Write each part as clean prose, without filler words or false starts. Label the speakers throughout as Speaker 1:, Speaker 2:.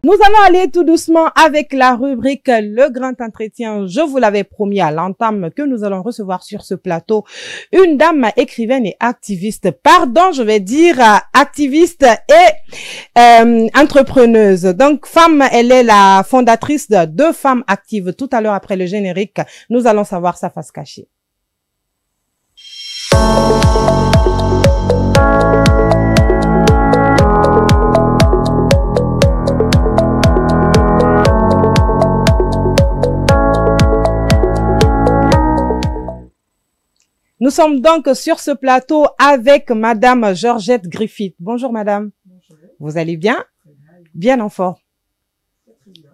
Speaker 1: Nous allons aller tout doucement avec la rubrique Le Grand Entretien. Je vous l'avais promis à l'entame que nous allons recevoir sur ce plateau une dame écrivaine et activiste. Pardon, je vais dire activiste et entrepreneuse. Donc, femme, elle est la fondatrice de Deux Femmes Actives. Tout à l'heure, après le générique, nous allons savoir sa face cachée. Nous sommes donc sur ce plateau avec Madame Georgette Griffith. Bonjour Madame. Bonjour. Vous allez bien? Bien en forme.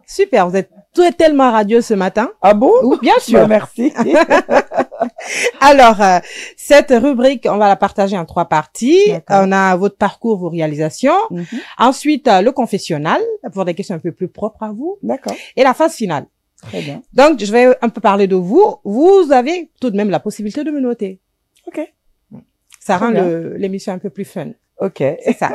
Speaker 1: Super, vous êtes tellement radieux ce matin.
Speaker 2: Ah bon?
Speaker 1: Oui, bien sûr.
Speaker 2: Bah, merci.
Speaker 1: Alors, cette rubrique, on va la partager en 3 parties. On a votre parcours, vos réalisations. Ensuite, le confessionnal, pour des questions un peu plus propres à vous.
Speaker 2: D'accord.
Speaker 1: Et la phase finale.
Speaker 2: Très bien.
Speaker 1: Donc, je vais un peu parler de vous. Vous avez tout de même la possibilité de me noter.
Speaker 2: Ok.
Speaker 1: Ça rend l'émission un peu plus fun.
Speaker 2: Ok.
Speaker 1: C'est ça.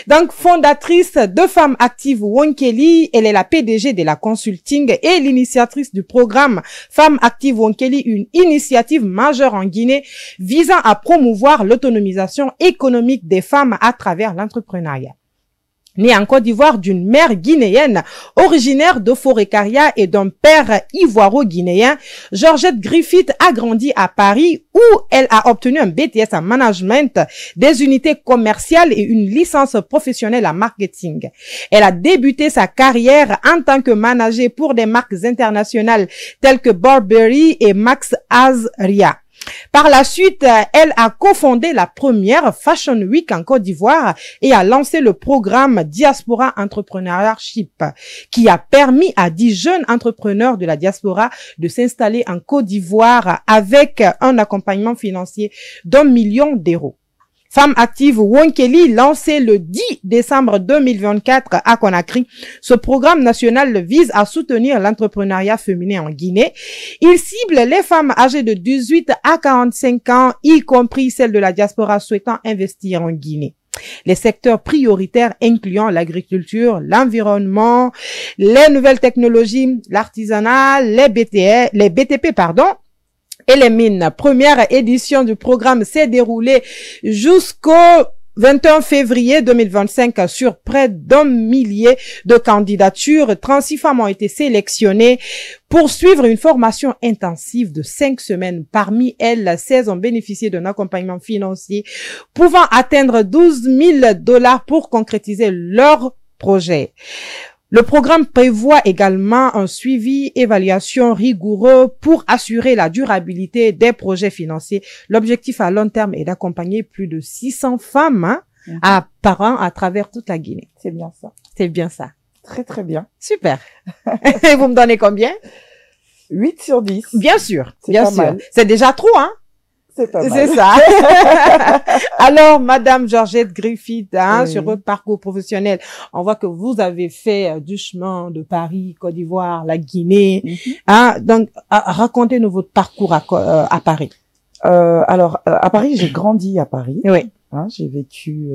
Speaker 1: Donc, fondatrice de Femmes Actives Wonkeli, elle est la PDG de la Consulting et l'initiatrice du programme Femmes Actives Wonkeli, une initiative majeure en Guinée visant à promouvoir l'autonomisation économique des femmes à travers l'entrepreneuriat. Née en Côte d'Ivoire d'une mère guinéenne originaire de Forécaria et d'un père ivoiro-guinéen, Georgette Griffith a grandi à Paris où elle a obtenu un BTS en management des unités commerciales et une licence professionnelle en marketing. Elle a débuté sa carrière en tant que manager pour des marques internationales telles que Burberry et Max Azria. Par la suite, elle a cofondé la première Fashion Week en Côte d'Ivoire et a lancé le programme Diaspora Entrepreneurship qui a permis à 10 jeunes entrepreneurs de la diaspora de s'installer en Côte d'Ivoire avec un accompagnement financier d'1 million d'euros. Femmes Actives Wonkeli, lancé le 10 décembre 2024 à Conakry. Ce programme national vise à soutenir l'entrepreneuriat féminin en Guinée. Il cible les femmes âgées de 18 à 45 ans, y compris celles de la diaspora souhaitant investir en Guinée. Les secteurs prioritaires incluant l'agriculture, l'environnement, les nouvelles technologies, l'artisanat, les BTP, et les mines. Première édition du programme s'est déroulée jusqu'au 21 février 2025 sur près d'1 millier de candidatures. 36 femmes ont été sélectionnées pour suivre une formation intensive de 5 semaines. Parmi elles, 16 ont bénéficié d'un accompagnement financier pouvant atteindre $12,000 pour concrétiser leur projet. Le programme prévoit également un suivi, évaluation rigoureux pour assurer la durabilité des projets financiers. L'objectif à long terme est d'accompagner plus de 600 femmes par an à travers toute la Guinée.
Speaker 2: C'est bien ça.
Speaker 1: C'est bien ça.
Speaker 2: Très, très bien.
Speaker 1: Super. Et vous me donnez combien?
Speaker 2: 8 sur 10.
Speaker 1: Bien sûr.
Speaker 2: C'est pas mal.
Speaker 1: C'est déjà trop, hein?
Speaker 2: C'est pas mal.
Speaker 1: C'est ça. Alors, Madame Georgette Griffith, sur votre parcours professionnel, on voit que vous avez fait du chemin de Paris, Côte d'Ivoire, la Guinée. Donc, racontez-nous votre parcours à Paris.
Speaker 2: Alors, à Paris, j'ai grandi à Paris.
Speaker 1: Oui.
Speaker 2: J'ai vécu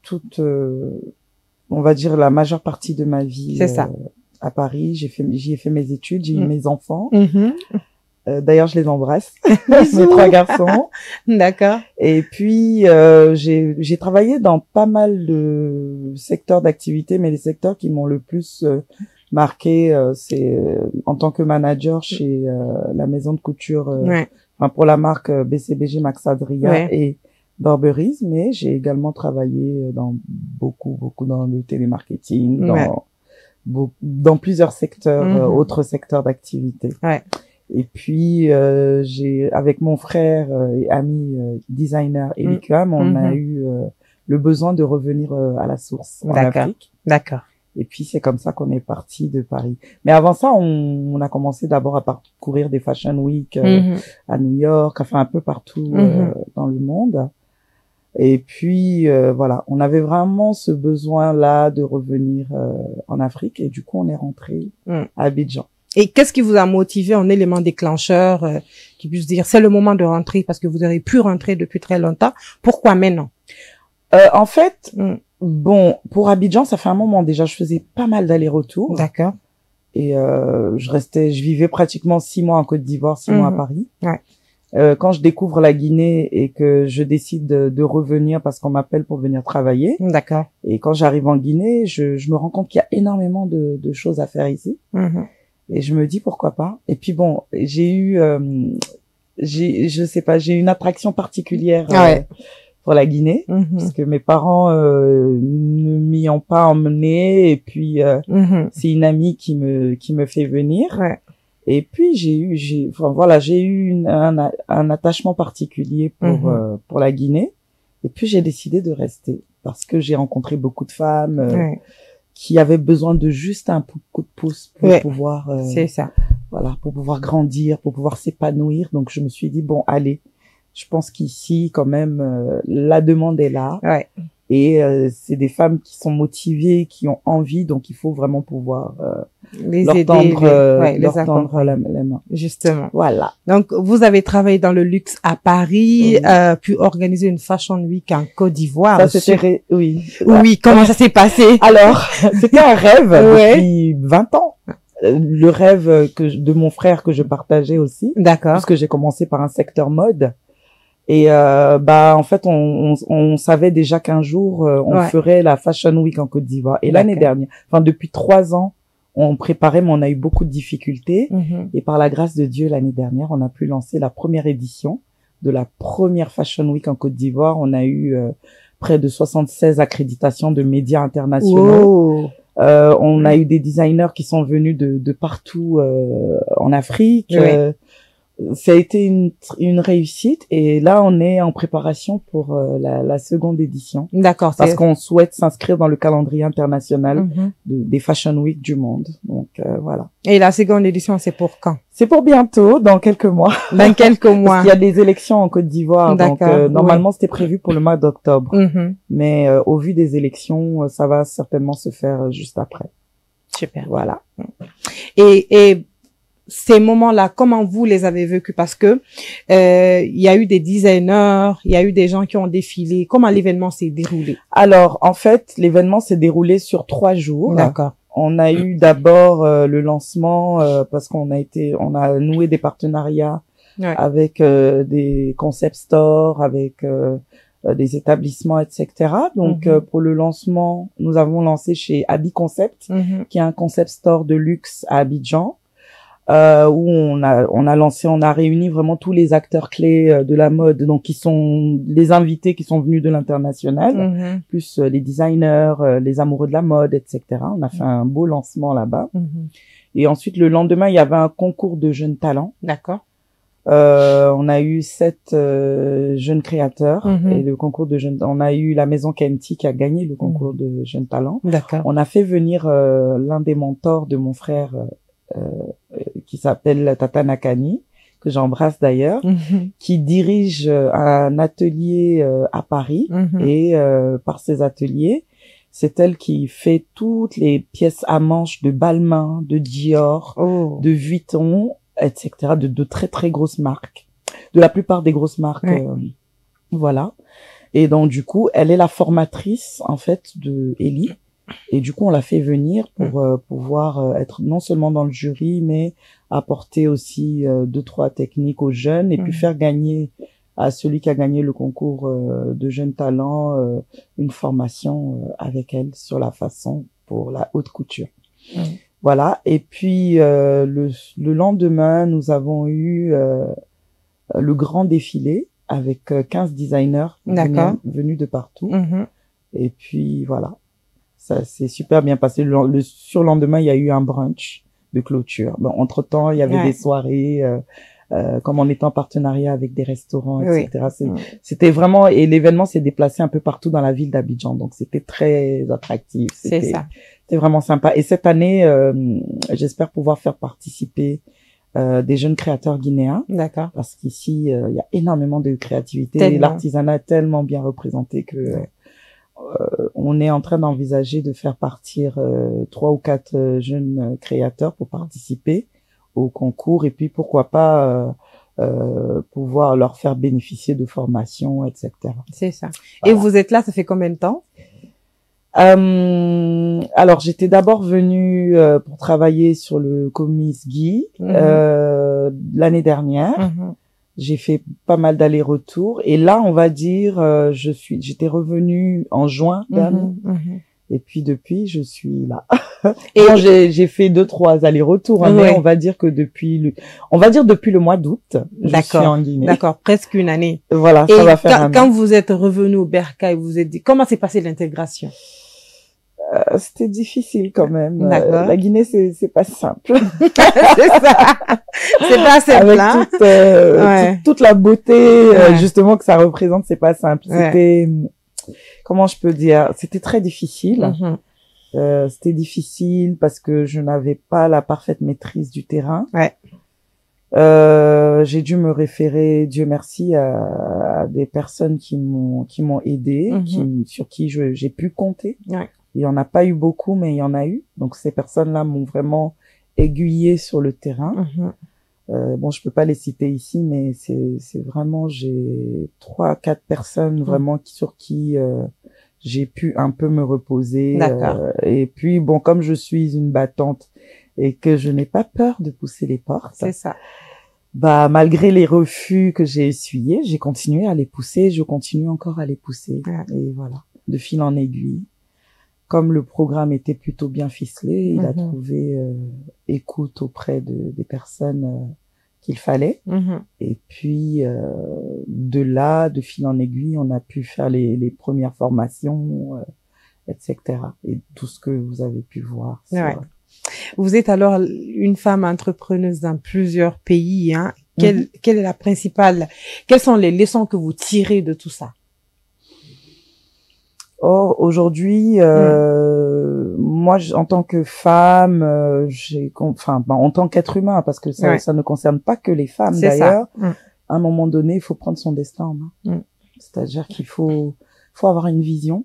Speaker 2: toute, on va dire, la majeure partie de ma vie à Paris. J'y ai fait mes études, j'ai eu mes enfants. D'ailleurs, je les embrasse, mes 3 garçons.
Speaker 1: D'accord.
Speaker 2: Et puis, j'ai travaillé dans pas mal de secteurs d'activité, mais les secteurs qui m'ont le plus marqué, c'est en tant que manager chez la maison de couture, pour la marque BCBG Max Adria et Burberry, mais j'ai également travaillé dans beaucoup dans le télémarketing, dans plusieurs secteurs, autres secteurs d'activité. Et puis, avec mon frère et ami designer Eliquam, on a eu le besoin de revenir à la source en Afrique.
Speaker 1: D'accord.
Speaker 2: Et puis, c'est comme ça qu'on est parti de Paris. Mais avant ça, on a commencé d'abord à parcourir des Fashion Week à New York, enfin un peu partout dans le monde. Et puis, voilà, on avait vraiment ce besoin-là de revenir en Afrique. Et du coup, on est rentré à Abidjan.
Speaker 1: Et qu'est-ce qui vous a motivé en élément déclencheur qui puisse dire c'est le moment de rentrer parce que vous auriez pu rentrer depuis très longtemps? Pourquoi maintenant?
Speaker 2: En fait, Bon, pour Abidjan, ça fait un moment déjà. Je faisais pas mal d'allers-retours.
Speaker 1: D'accord.
Speaker 2: Et je vivais pratiquement 6 mois en Côte d'Ivoire, 6 mois à Paris.
Speaker 1: Ouais.
Speaker 2: Quand je découvre la Guinée et que je décide de revenir parce qu'on m'appelle pour venir travailler.
Speaker 1: D'accord.
Speaker 2: Et quand j'arrive en Guinée, je me rends compte qu'il y a énormément de choses à faire ici. Et je me dis pourquoi pas. Et puis bon, je sais pas, j'ai une attraction particulière pour la Guinée parce que mes parents ne m'y ont pas emmené et puis c'est une amie qui me fait venir.
Speaker 1: Ouais.
Speaker 2: Et puis j'ai eu un attachement particulier pour la Guinée. Et puis j'ai décidé de rester parce que j'ai rencontré beaucoup de femmes qui avaient besoin de juste un coup de pouce pour pouvoir
Speaker 1: c'est ça.
Speaker 2: Voilà, pour pouvoir grandir, pour pouvoir s'épanouir. Donc je me suis dit bon, allez, je pense qu'ici quand même la demande est là.
Speaker 1: Ouais.
Speaker 2: Et c'est des femmes qui sont motivées, qui ont envie, donc il faut vraiment pouvoir leur tendre la main.
Speaker 1: Justement.
Speaker 2: Voilà.
Speaker 1: Donc, vous avez travaillé dans le luxe à Paris, puis organisé une Fashion Week en Côte d'Ivoire.
Speaker 2: Ça, c'était oui.
Speaker 1: Oui, comment ça s'est passé?
Speaker 2: Alors, c'était un rêve depuis 20 ans. Le rêve de mon frère que je partageais aussi.
Speaker 1: D'accord.
Speaker 2: Puisque j'ai commencé par un secteur mode. Et en fait on savait déjà qu'un jour on ferait la Fashion Week en Côte d'Ivoire. Et l'année dernière, depuis 3 ans, on préparait, mais on a eu beaucoup de difficultés. Et par la grâce de Dieu, l'année dernière, on a pu lancer la première édition de la première Fashion Week en Côte d'Ivoire. On a eu près de 76 accréditations de médias internationaux. Wow. On a eu des designers qui sont venus de partout en Afrique. Ça a été une réussite et là on est en préparation pour la seconde édition.
Speaker 1: D'accord.
Speaker 2: Parce qu'on souhaite s'inscrire dans le calendrier international des Fashion Week du monde. Donc voilà.
Speaker 1: Et la seconde édition, c'est pour quand?
Speaker 2: C'est pour bientôt, dans quelques mois.
Speaker 1: Dans quelques mois.
Speaker 2: Parce qu'il y a des élections en Côte d'Ivoire. Donc normalement c'était prévu pour le mois d'octobre. Mais au vu des élections, ça va certainement se faire juste après.
Speaker 1: Super.
Speaker 2: Voilà.
Speaker 1: Et ces moments-là, comment vous les avez vécus? Parce que il y a eu des designers, il y a eu des gens qui ont défilé. Comment l'événement s'est déroulé?
Speaker 2: Alors, en fait, l'événement s'est déroulé sur 3 jours.
Speaker 1: D'accord.
Speaker 2: On a eu d'abord le lancement parce qu'on a noué des partenariats avec des concept stores, avec des établissements, etc. Donc, pour le lancement, nous avons lancé chez Abi Concept, qui est un concept store de luxe à Abidjan. Où on a réuni vraiment tous les acteurs clés de la mode, donc qui sont les invités qui sont venus de l'international, plus les designers, les amoureux de la mode, etc. On a fait un beau lancement là-bas. Et ensuite, le lendemain, il y avait un concours de jeunes talents.
Speaker 1: D'accord.
Speaker 2: On a eu 7 jeunes créateurs et le concours de jeunes. On a eu la maison Kenti qui a gagné le concours de jeunes talents.
Speaker 1: D'accord.
Speaker 2: On a fait venir l'un des mentors de mon frère. Qui s'appelle Tata Nakani, que j'embrasse d'ailleurs, qui dirige un atelier à Paris et par ces ateliers, c'est elle qui fait toutes les pièces à manches de Balmain, de Dior, de Vuitton, etc., de très très grosses marques, de la plupart des grosses marques, voilà. Et donc du coup, elle est la formatrice en fait de Ellie. Et du coup, on l'a fait venir pour pouvoir être non seulement dans le jury, mais apporter aussi 2-3 techniques aux jeunes et puis faire gagner à celui qui a gagné le concours de jeunes talents une formation avec elle sur la façon pour la haute couture. Voilà. Et puis le lendemain, nous avons eu le grand défilé avec 15 designers venus de partout. Et puis voilà. Ça s'est super bien passé. Le surlendemain, il y a eu un brunch de clôture. Bon, entre-temps, il y avait des soirées, comme on était en partenariat avec des restaurants, etc. C'était vraiment... Et l'événement s'est déplacé un peu partout dans la ville d'Abidjan. Donc, c'était très attractif. C'était vraiment sympa. Et cette année, j'espère pouvoir faire participer des jeunes créateurs guinéens.
Speaker 1: D'accord.
Speaker 2: Parce qu'ici, il y a énormément de créativité. L'artisanat est tellement bien représenté que... on est en train d'envisager de faire partir 3 ou 4 jeunes créateurs pour participer au concours et puis pourquoi pas pouvoir leur faire bénéficier de formations, etc.
Speaker 1: C'est ça. Voilà. Et vous êtes là, ça fait combien de temps?
Speaker 2: Alors, j'étais d'abord venue pour travailler sur le Comics Guy l'année dernière. J'ai fait pas mal d'allers-retours et là, on va dire, j'étais revenue en juin dernier. Et puis depuis, je suis là. Et bon, j'ai fait 2-3 allers-retours, hein, mais on va dire que depuis le mois d'août, je suis en Guinée.
Speaker 1: D'accord, presque une année.
Speaker 2: Voilà, ça va faire un an.
Speaker 1: Quand vous êtes revenu au Bercail, vous vous êtes dit, comment s'est passée l'intégration?
Speaker 2: C'était difficile quand même. La Guinée, c'est pas simple.
Speaker 1: C'est ça. C'est pas simple.
Speaker 2: Avec toute la beauté, justement, que ça représente, c'est pas simple. C'était, comment je peux dire, c'était très difficile. C'était difficile parce que je n'avais pas la parfaite maîtrise du terrain. J'ai dû me référer, Dieu merci, à des personnes qui m'ont aidé, sur qui j'ai pu compter. Il y en a pas eu beaucoup, mais il y en a eu. Donc ces personnes-là m'ont vraiment aiguillé sur le terrain. Bon, je peux pas les citer ici, mais c'est vraiment, j'ai 3-4 personnes vraiment sur qui j'ai pu un peu me reposer. Et puis bon, comme je suis une battante et que je n'ai pas peur de pousser les portes.
Speaker 1: C'est ça.
Speaker 2: Bah, malgré les refus que j'ai essuyés, j'ai continué à les pousser. Je continue encore à les pousser. Et voilà, de fil en aiguille. Comme le programme était plutôt bien ficelé, il a trouvé écoute auprès des personnes qu'il fallait. Et puis, de là, de fil en aiguille, on a pu faire les premières formations, etc. Et tout ce que vous avez pu voir.
Speaker 1: Vous êtes alors une femme entrepreneuse dans plusieurs pays. Hein. Quelle est la principale? Quelles sont les leçons que vous tirez de tout ça?
Speaker 2: Oh, aujourd'hui, moi, en tant que femme, en tant qu'être humain, parce que ça ne concerne pas que les femmes d'ailleurs. À un moment donné, il faut prendre son destin en main. C'est-à-dire qu'il faut avoir une vision.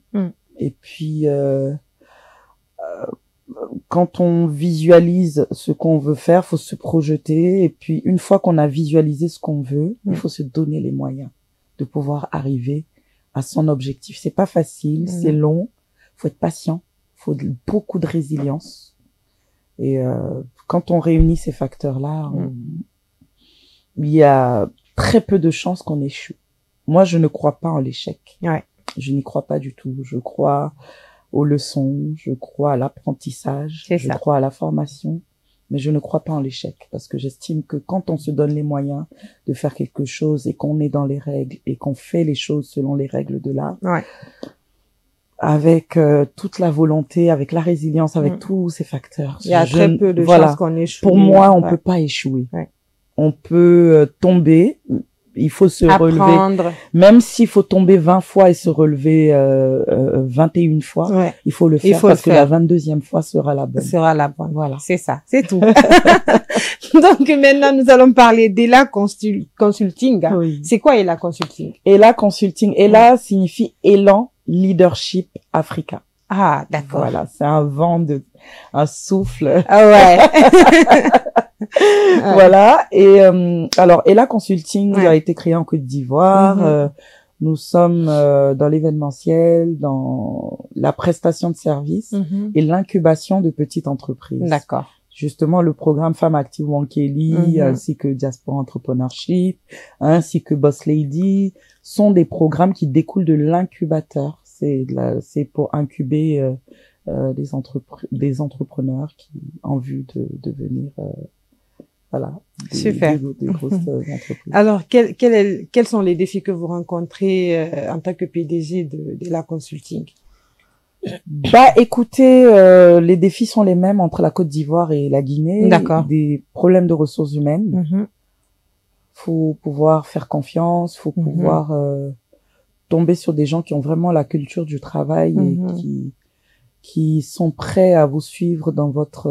Speaker 2: Et puis, quand on visualise ce qu'on veut faire, faut se projeter. Et puis, une fois qu'on a visualisé ce qu'on veut, il faut se donner les moyens de pouvoir arriver à son objectif. C'est pas facile, c'est long, faut être patient, faut beaucoup de résilience. Et quand on réunit ces facteurs-là, il y a très peu de chances qu'on échoue. Moi, je ne crois pas en l'échec. Je n'y crois pas du tout. Je crois aux leçons, je crois à l'apprentissage, je crois à la formation, mais je ne crois pas en l'échec parce que j'estime que quand on se donne les moyens de faire quelque chose et qu'on est dans les règles et qu'on fait les choses selon les règles de l'art, avec toute la volonté, avec la résilience, avec tous ces facteurs.
Speaker 1: Il y a très peu de chances qu'on échoue.
Speaker 2: Pour moi, on peut pas échouer. On peut tomber, il faut se relever. Même s'il faut tomber 20 fois et se relever 21 fois, il faut le faire parce que la 22e fois sera la bonne.
Speaker 1: Voilà. C'est ça, c'est tout. Donc maintenant, nous allons parler d'Ela Consulting. C'est quoi Ela Consulting?
Speaker 2: Ela Consulting. Ela signifie Élan Leadership Africa.
Speaker 1: Ah, d'accord.
Speaker 2: Voilà, c'est un souffle. Voilà. Et alors, Ela Consulting a été créé en Côte d'Ivoire. Nous sommes dans l'événementiel, dans la prestation de services et l'incubation de petites entreprises.
Speaker 1: D'accord.
Speaker 2: Justement, le programme Femmes Actives Wonkeli, ainsi que Diaspora Entrepreneurship, ainsi que Boss Lady, sont des programmes qui découlent de l'incubateur. C'est pour incuber des entrepreneurs qui en vue de devenir des grosses entreprises.
Speaker 1: Alors, quels sont les défis que vous rencontrez en tant que PDG de la Consulting?
Speaker 2: Bah, écoutez, les défis sont les mêmes entre la Côte d'Ivoire et la Guinée.
Speaker 1: D'accord.
Speaker 2: Des problèmes de ressources humaines. Faut pouvoir faire confiance, faut pouvoir tomber sur des gens qui ont vraiment la culture du travail et qui sont prêts à vous suivre dans votre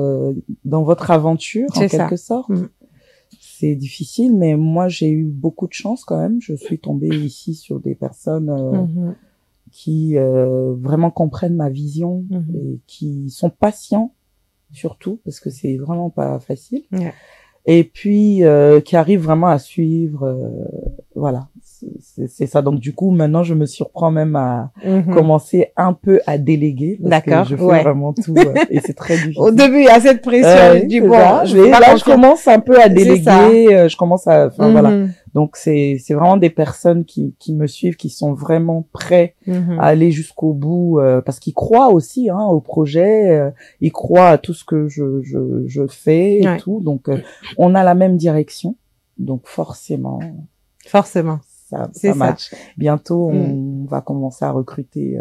Speaker 2: aventure en quelque sorte. C'est difficile, mais moi j'ai eu beaucoup de chance quand même. Je suis tombée ici sur des personnes qui vraiment comprennent ma vision et qui sont patients surtout parce que c'est vraiment pas facile. Et puis qui arrivent vraiment à suivre. Voilà, c'est ça. Donc du coup, maintenant, je me surprends même à commencer un peu à déléguer. Parce que je fais vraiment tout et c'est très difficile.
Speaker 1: Au début, il y a cette pression du bon.
Speaker 2: Je commence un peu à déléguer. Je commence à, enfin voilà. Donc c'est vraiment des personnes qui me suivent, qui sont vraiment prêts à aller jusqu'au bout, parce qu'ils croient aussi au projet, ils croient à tout ce que je fais et tout. Donc on a la même direction. Donc forcément ça match. Bientôt on va commencer à recruter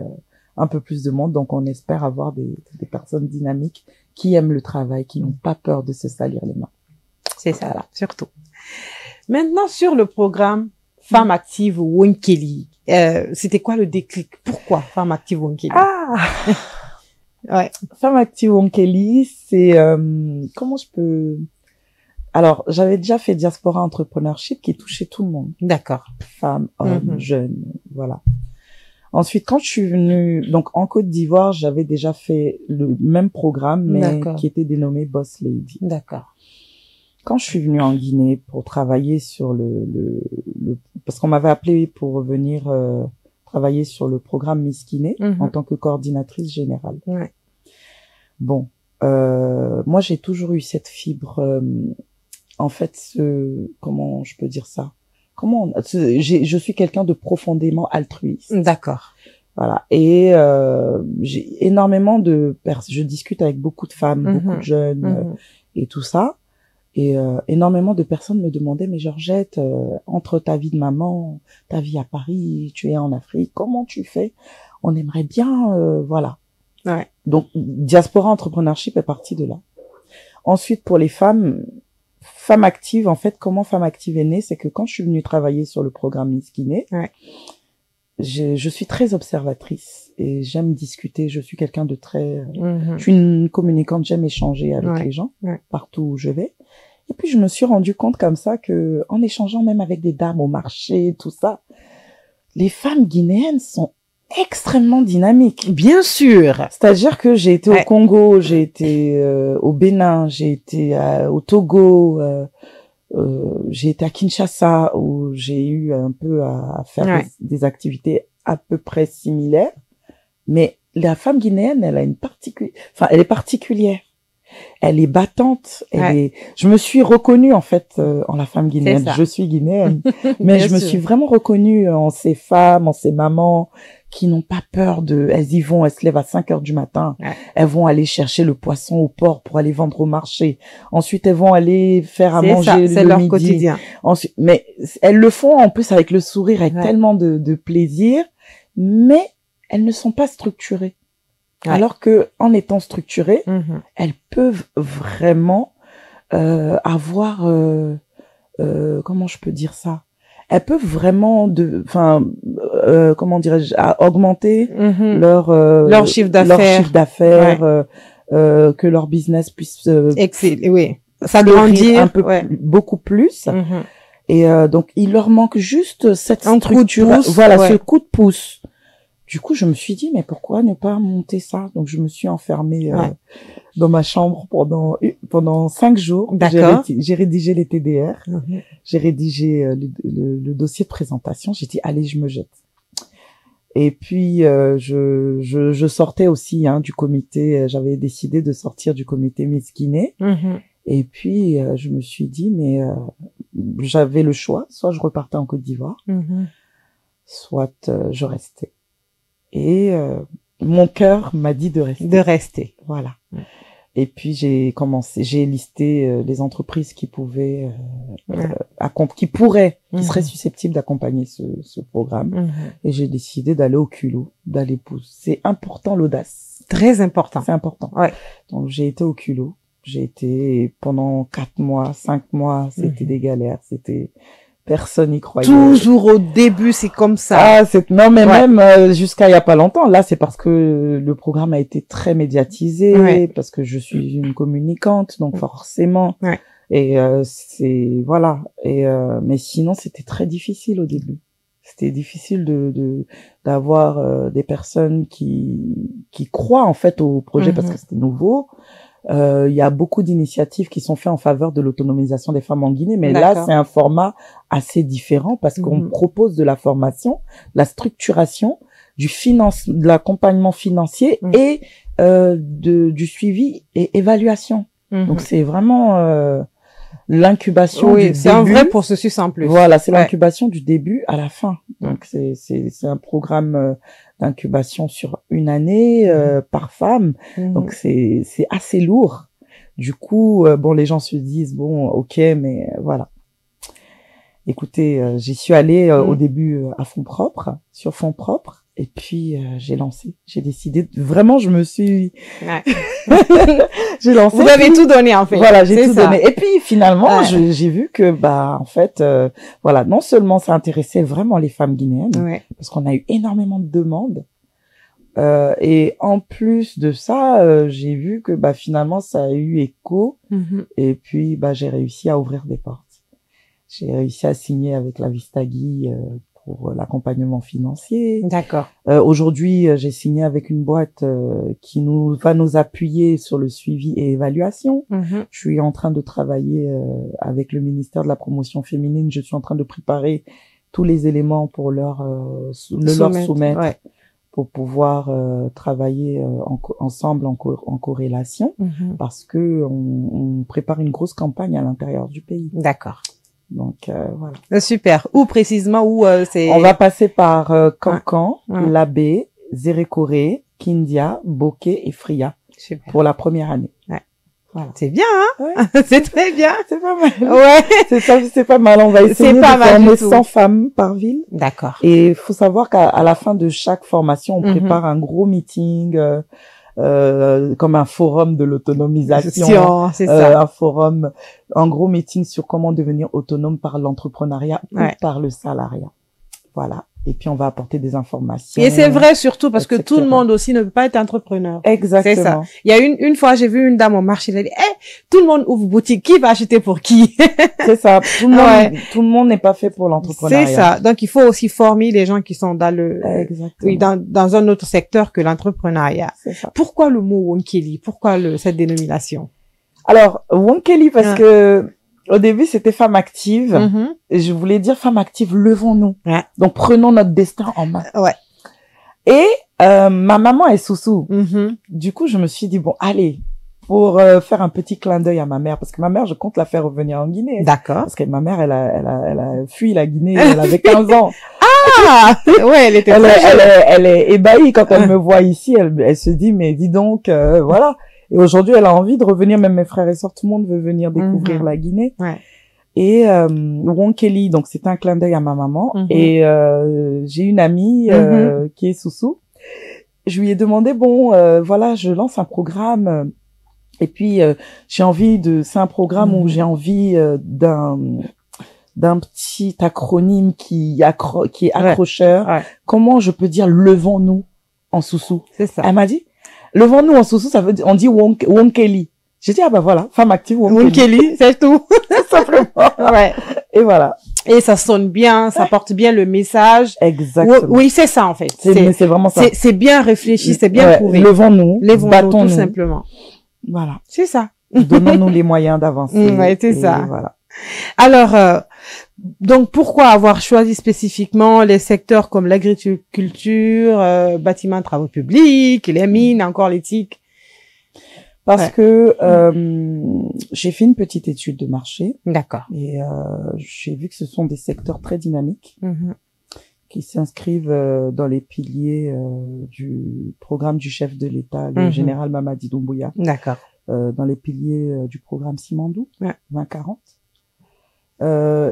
Speaker 2: un peu plus de monde. Donc on espère avoir des personnes dynamiques qui aiment le travail, qui n'ont pas peur de se salir les mains.
Speaker 1: C'est ça là, surtout. Maintenant, sur le programme Femmes Actives Wonkeli, c'était quoi le déclic? Pourquoi Femmes Actives Wonkeli?
Speaker 2: Ouais. Femmes Actives Wonkeli, c'est comment je peux... Alors, j'avais déjà fait Diaspora Entrepreneurship qui touchait tout le monde.
Speaker 1: D'accord.
Speaker 2: Femmes, hommes, jeunes, voilà. Ensuite, quand je suis venue, donc en Côte d'Ivoire, j'avais déjà fait le même programme, mais qui était dénommé Boss Lady.
Speaker 1: D'accord.
Speaker 2: Quand je suis venue en Guinée pour travailler sur parce qu'on m'avait appelé pour venir travailler sur le programme Miss Guinée en tant que coordinatrice générale.
Speaker 1: Ouais.
Speaker 2: Bon, moi j'ai toujours eu cette fibre, en fait, comment je peux dire ça? Je suis quelqu'un de profondément altruiste.
Speaker 1: D'accord.
Speaker 2: Voilà. Et j'ai énormément je discute avec beaucoup de femmes, beaucoup de jeunes et tout ça. Et énormément de personnes me demandaient, mais Georgette, entre ta vie de maman, ta vie à Paris, tu es en Afrique, comment tu fais? On aimerait bien, voilà.
Speaker 1: Ouais.
Speaker 2: Donc, Diaspora Entrepreneurship est partie de là. Ensuite, pour les femmes actives, en fait, comment Femmes Actives est née, c'est que quand je suis venue travailler sur le programme Miss Guinée, je suis très observatrice et j'aime discuter. Je suis quelqu'un de très... Je suis une communicante, j'aime échanger avec les gens partout où je vais. Et puis, je me suis rendu compte comme ça que, en échangeant même avec des dames au marché, tout ça, les femmes guinéennes sont extrêmement dynamiques.
Speaker 1: Bien sûr.
Speaker 2: C'est-à-dire que j'ai été au Congo, j'ai été au Bénin, j'ai été au Togo, j'ai été à Kinshasa où j'ai eu un peu à faire des activités à peu près similaires. Mais la femme guinéenne, elle a elle est particulière. Elle est battante. Je me suis reconnue, en fait, en la femme guinéenne. Je suis guinéenne. Mais je me suis vraiment reconnue en ces femmes, en ces mamans qui n'ont pas peur elles y vont, elles se lèvent à 5 heures du matin. Elles vont aller chercher le poisson au port pour aller vendre au marché. Ensuite, elles vont aller faire à manger le midi.
Speaker 1: C'est leur quotidien.
Speaker 2: Ensuite, mais elles le font en plus avec le sourire, avec tellement de plaisir, mais elles ne sont pas structurées. Alors que, en étant structurées, elles peuvent vraiment avoir, comment je peux dire ça? Elles peuvent vraiment comment dirais-je, augmenter leur chiffre d'affaires, que leur business puisse
Speaker 1: s'agrandir
Speaker 2: un peu beaucoup plus. Et donc il leur manque juste cette structure, ce coup de pouce. Du coup, je me suis dit, mais pourquoi ne pas monter ça? Donc, je me suis enfermée dans ma chambre pendant 5 jours.
Speaker 1: D'accord.
Speaker 2: J'ai rédigé les TDR, j'ai rédigé le dossier de présentation. J'ai dit, allez, je me jette. Et puis, je sortais aussi du comité. J'avais décidé de sortir du comité Miss Guinée. Et puis, je me suis dit, mais j'avais le choix. Soit je repartais en Côte d'Ivoire, soit je restais. Et mon cœur m'a dit de rester.
Speaker 1: De rester.
Speaker 2: Voilà. Et puis j'ai listé les entreprises qui pouvaient, qui seraient susceptibles d'accompagner ce programme. Et j'ai décidé d'aller au culot, d'aller pousser. C'est important, l'audace.
Speaker 1: Très important.
Speaker 2: C'est important. Donc j'ai été au culot. J'ai été pendant 4 mois, 5 mois, c'était des galères, personne n'y croyait.
Speaker 1: Toujours au début, c'est comme ça.
Speaker 2: Même jusqu'à il y a pas longtemps. Là, c'est parce que le programme a été très médiatisé, parce que je suis une communicante, donc forcément. Et voilà. Et mais sinon, c'était très difficile au début. C'était difficile d'avoir des personnes qui croient en fait au projet parce que c'était nouveau. Il y a beaucoup d'initiatives qui sont faites en faveur de l'autonomisation des femmes en Guinée, mais là, c'est un format assez différent parce qu'on propose de la formation, la structuration, de l'accompagnement financier et du suivi et évaluation. Donc, c'est vraiment l'incubation du début.
Speaker 1: C'est un vrai processus en plus.
Speaker 2: Voilà, c'est l'incubation du début à la fin. Donc, c'est un programme d'incubation sur une année par femme. Donc, c'est assez lourd. Du coup, bon, les gens se disent, bon, ok, mais voilà. Écoutez, j'y suis allée au début à fond propre, sur fonds propres. Et puis, j'ai lancé. J'ai décidé, vraiment, je me suis... j'ai lancé.
Speaker 1: Vous avez tout donné, en fait.
Speaker 2: Voilà, j'ai tout donné. Et puis, finalement, j'ai vu que, en fait, voilà, non seulement ça intéressait vraiment les femmes guinéennes, parce qu'on a eu énormément de demandes, et en plus de ça, j'ai vu que, finalement, ça a eu écho, et puis, j'ai réussi à ouvrir des portes. J'ai réussi à signer avec la Vistagui, pour l'accompagnement financier.
Speaker 1: D'accord.
Speaker 2: Aujourd'hui, j'ai signé avec une boîte qui va nous appuyer sur le suivi et évaluation. Je suis en train de travailler avec le ministère de la promotion féminine. Je suis en train de préparer tous les éléments pour leur soumettre pour pouvoir travailler ensemble en corrélation parce que on prépare une grosse campagne à l'intérieur du pays.
Speaker 1: D'accord.
Speaker 2: Donc voilà.
Speaker 1: Super. Où précisément c'est
Speaker 2: On va passer par Cancan, Labé, Zérékoré, Kindia, Bokeh et Fria.
Speaker 1: Super.
Speaker 2: Pour la première année.
Speaker 1: Voilà. C'est bien, hein? C'est très bien.
Speaker 2: C'est pas mal. C'est pas mal. On va essayer de former 100 femmes par ville.
Speaker 1: D'accord.
Speaker 2: Et il faut savoir qu'à la fin de chaque formation, on prépare un gros meeting, comme un forum de l'autonomisation,
Speaker 1: c'est ça.
Speaker 2: un gros meeting sur comment devenir autonome par l'entrepreneuriat ou par le salariat. Voilà. Et puis on va apporter des informations.
Speaker 1: Et c'est vrai surtout parce que tout le monde aussi ne peut pas être entrepreneur.
Speaker 2: Exactement.
Speaker 1: C'est ça. Il y a une fois, j'ai vu une dame au marché, elle a dit, tout le monde ouvre boutique, qui va acheter pour qui?
Speaker 2: C'est ça. Tout le monde n'est pas fait pour l'entrepreneuriat.
Speaker 1: C'est ça. Donc il faut aussi former les gens qui sont dans dans un autre secteur que l'entrepreneuriat.
Speaker 2: C'est ça.
Speaker 1: Pourquoi le mot Wonkeli? Pourquoi cette dénomination?
Speaker 2: Alors, Wonkeli parce que au début, c'était femme active. Et je voulais dire femme active, levons-nous. Donc, prenons notre destin en main. Et ma maman est Soussou. Du coup, je me suis dit, bon, allez, pour faire un petit clin d'œil à ma mère, parce que ma mère, je compte la faire revenir en Guinée.
Speaker 1: D'accord.
Speaker 2: Parce que ma mère, elle a fui la Guinée, elle avait 15 ans.
Speaker 1: Ah! Ouais, elle était
Speaker 2: elle est ébahie quand elle me voit ici. Elle se dit, mais dis donc, voilà. Et aujourd'hui, elle a envie de revenir, même mes frères et sœurs, tout le monde veut venir découvrir la Guinée. Et Wonkeli, donc c'est un clin d'œil à ma maman. Et j'ai une amie qui est Soussou. Je lui ai demandé, bon, voilà, je lance un programme. Et puis, c'est un programme où j'ai envie d'un petit acronyme qui est accrocheur. Comment je peux dire levons-nous en Soussou? C'est ça. Elle m'a dit, levons-nous en Soussou, ça veut dire, on dit Wonkeli. J'ai dit, voilà, femme active
Speaker 1: Wonkeli, c'est tout.
Speaker 2: Simplement. Et voilà.
Speaker 1: Et ça sonne bien, ça porte bien le message.
Speaker 2: Exactement.
Speaker 1: Oui, c'est ça, en fait.
Speaker 2: C'est vraiment ça.
Speaker 1: C'est bien réfléchi, c'est bien prouvé.
Speaker 2: Levons-nous, battons-nous.
Speaker 1: Tout simplement.
Speaker 2: Voilà.
Speaker 1: C'est ça.
Speaker 2: Donnons-nous les moyens d'avancer.
Speaker 1: C'est ça.
Speaker 2: Voilà.
Speaker 1: Alors, donc pourquoi avoir choisi spécifiquement les secteurs comme l'agriculture, bâtiments, travaux publics, les mines, encore l'éthique?
Speaker 2: Parce que j'ai fait une petite étude de marché.
Speaker 1: D'accord.
Speaker 2: Et j'ai vu que ce sont des secteurs très dynamiques qui s'inscrivent dans les piliers du programme du chef de l'État, le général Mamadi Doumbouya.
Speaker 1: D'accord.
Speaker 2: Dans les piliers du programme Simandou 2040.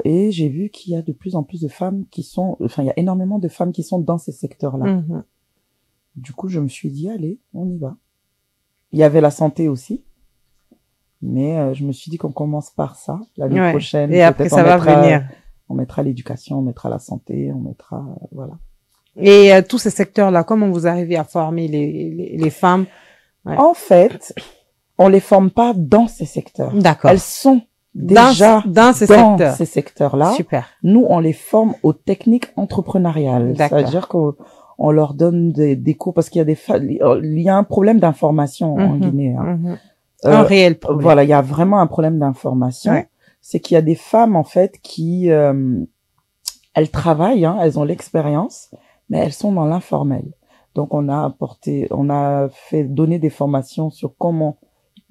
Speaker 2: Et j'ai vu qu'il y a de plus en plus de femmes il y a énormément de femmes qui sont dans ces secteurs-là. Du coup, je me suis dit, allez, on y va. Il y avait la santé aussi. Mais je me suis dit qu'on commence par ça. L'année prochaine.
Speaker 1: Et après, ça va venir.
Speaker 2: On mettra l'éducation, on mettra la santé, on mettra, voilà.
Speaker 1: Et tous ces secteurs-là, comment vous arrivez à former les femmes?
Speaker 2: En fait, on les forme pas dans ces secteurs.
Speaker 1: D'accord.
Speaker 2: Elles sont déjà
Speaker 1: dans ces
Speaker 2: secteurs-là.
Speaker 1: Super.
Speaker 2: Nous, on les forme aux techniques entrepreneuriales. C'est-à-dire qu'on leur donne des cours parce qu'il y a il y a un problème d'information en Guinée.
Speaker 1: Un réel problème.
Speaker 2: Voilà, il y a vraiment un problème d'information.
Speaker 1: Ouais.
Speaker 2: C'est qu'il y a des femmes, en fait, qui, elles travaillent, hein, elles ont l'expérience, mais elles sont dans l'informel. Donc, on a fait donner des formations sur comment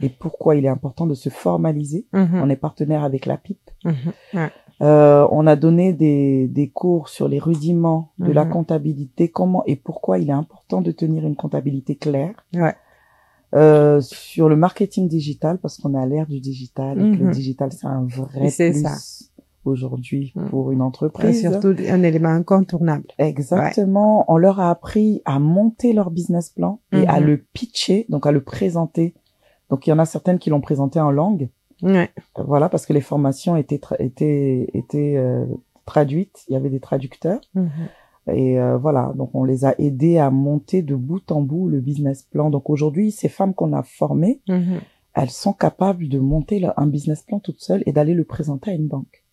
Speaker 2: et pourquoi il est important de se formaliser. On est partenaire avec la PIP.
Speaker 1: Ouais.
Speaker 2: On a donné des cours sur les rudiments de la comptabilité, comment et pourquoi il est important de tenir une comptabilité claire.
Speaker 1: Ouais.
Speaker 2: Sur le marketing digital, parce qu'on est à l'ère du digital et que le digital, c'est un vrai plus aujourd'hui pour une entreprise.
Speaker 1: Et surtout un élément incontournable.
Speaker 2: Exactement. Ouais. On leur a appris à monter leur business plan et à le pitcher, donc à le présenter. Donc, il y en a certaines qui l'ont présenté en langue.
Speaker 1: Ouais.
Speaker 2: Voilà, parce que les formations étaient traduites. Il y avait des traducteurs. Et voilà, donc on les a aidés à monter de bout en bout le business plan. Donc aujourd'hui, ces femmes qu'on a formées, elles sont capables de monter un business plan toutes seules et d'aller le présenter à une banque.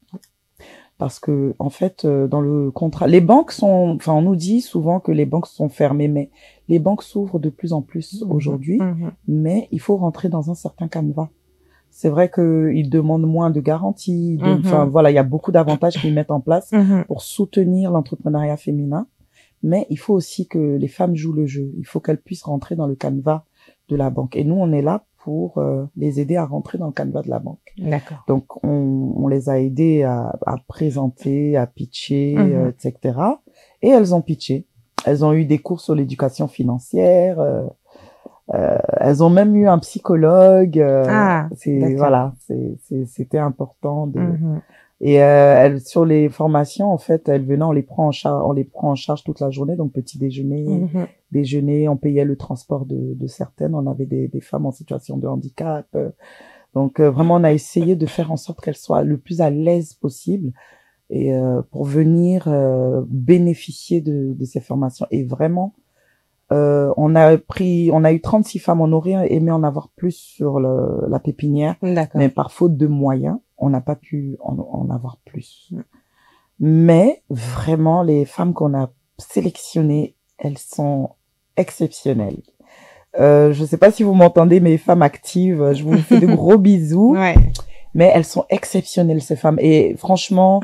Speaker 2: Parce que en fait, dans le contrat, les banques sont, enfin, on nous dit souvent que les banques sont fermées, mais les banques s'ouvrent de plus en plus aujourd'hui. Mais il faut rentrer dans un certain canevas. C'est vrai qu'ils demandent moins de garanties. Enfin, voilà, il y a beaucoup d'avantages qu'ils mettent en place pour soutenir l'entrepreneuriat féminin. Mais il faut aussi que les femmes jouent le jeu. Il faut qu'elles puissent rentrer dans le canevas de la banque. Et nous, on est là pour les aider à rentrer dans le canevas de la banque.
Speaker 1: D'accord.
Speaker 2: Donc, on les a aidés à présenter, à pitcher, etc. Et elles ont pitché. Elles ont eu des cours sur l'éducation financière. Elles ont même eu un psychologue. C'était important de. Et sur les formations, en fait, elles venaient, on les prend en charge toute la journée, donc petit déjeuner, on payait le transport de certaines. On avait des femmes en situation de handicap. Donc vraiment, on a essayé de faire en sorte qu'elles soient le plus à l'aise possible et pour venir bénéficier de ces formations. Et vraiment, on a eu 36 femmes, on aurait aimé en avoir plus sur la pépinière, mais par faute de moyens, on n'a pas pu en avoir plus. Mais vraiment, les femmes qu'on a sélectionnées, elles sont exceptionnelles. Je sais pas si vous m'entendez, mes femmes actives, je vous fais de gros bisous.
Speaker 1: Ouais.
Speaker 2: Mais elles sont exceptionnelles, ces femmes. Et franchement,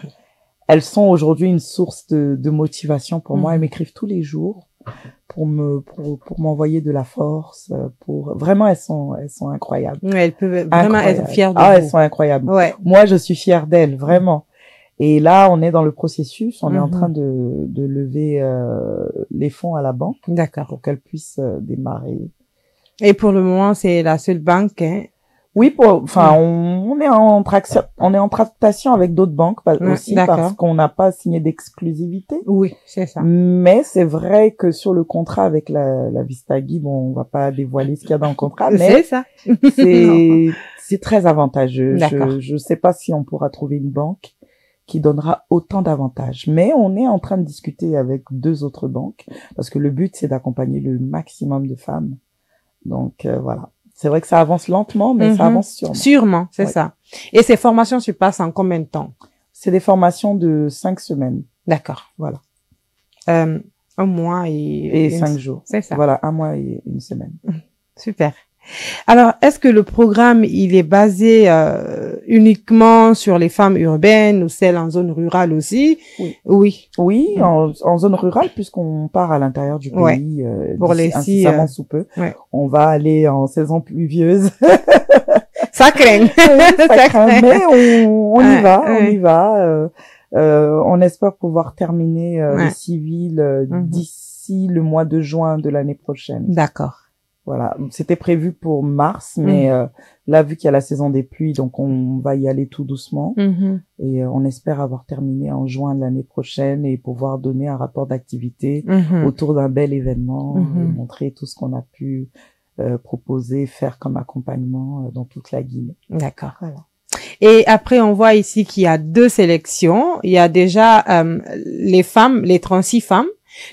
Speaker 2: elles sont aujourd'hui une source de motivation pour moi. Elles m'écrivent tous les jours pour m'envoyer de la force, vraiment elles sont incroyables.
Speaker 1: Ouais, elles peuvent vraiment être fières de vous.
Speaker 2: Elles sont incroyables.
Speaker 1: Ouais.
Speaker 2: Moi, je suis fière d'elles, vraiment. Et là, on est dans le processus, on est en train de lever les fonds à la banque.
Speaker 1: D'accord.
Speaker 2: Pour qu'elles puissent démarrer.
Speaker 1: Et pour le moment, c'est la seule banque, hein?
Speaker 2: Oui, on est en tractation avec d'autres banques aussi parce qu'on n'a pas signé d'exclusivité.
Speaker 1: Oui, c'est ça.
Speaker 2: Mais c'est vrai que sur le contrat avec la Vistagui, bon, on va pas dévoiler ce qu'il y a dans le contrat, mais
Speaker 1: c'est ça.
Speaker 2: c'est très avantageux.
Speaker 1: D'accord.
Speaker 2: Je sais pas si on pourra trouver une banque qui donnera autant d'avantages. Mais on est en train de discuter avec 2 autres banques parce que le but, c'est d'accompagner le maximum de femmes. Donc, voilà. C'est vrai que ça avance lentement, mais ça avance sûrement.
Speaker 1: Sûrement, c'est ça. Et ces formations se passent en combien de temps?
Speaker 2: C'est des formations de 5 semaines.
Speaker 1: D'accord.
Speaker 2: Voilà.
Speaker 1: 1 mois et
Speaker 2: 5 jours.
Speaker 1: C'est ça.
Speaker 2: Voilà, 1 mois et 1 semaine.
Speaker 1: Super. Alors, est-ce que le programme, il est basé uniquement sur les femmes urbaines ou celles en zone rurale aussi?
Speaker 2: Oui. Oui, en zone rurale, puisqu'on part à l'intérieur du pays
Speaker 1: pour les
Speaker 2: incessamment sous peu. On va aller en saison pluvieuse.
Speaker 1: Ça craint.
Speaker 2: Ça craint, mais on y va. On espère pouvoir terminer les civils d'ici le mois de juin de l'année prochaine.
Speaker 1: D'accord.
Speaker 2: Voilà, c'était prévu pour mars, mais là, vu qu'il y a la saison des pluies, donc on va y aller tout doucement. Et on espère avoir terminé en juin de l'année prochaine et pouvoir donner un rapport d'activité autour d'un bel événement, montrer tout ce qu'on a pu proposer, faire comme accompagnement dans toute la Guinée.
Speaker 1: D'accord. Voilà. Et après, on voit ici qu'il y a 2 sélections. Il y a déjà les 36 femmes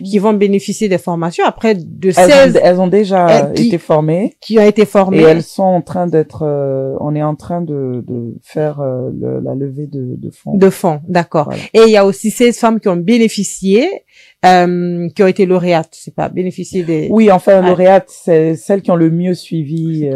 Speaker 1: qui vont bénéficier des formations. Après, de 16...
Speaker 2: Elles ont déjà été formées.
Speaker 1: Qui ont été formées.
Speaker 2: Et elles sont en train d'être... on est en train de faire la levée de fonds.
Speaker 1: De fonds, d'accord. Voilà. Et il y a aussi 16 femmes qui ont bénéficié qui ont été lauréates, c'est pas bénéficier des...
Speaker 2: Oui, enfin, lauréates, c'est celles qui ont le mieux suivi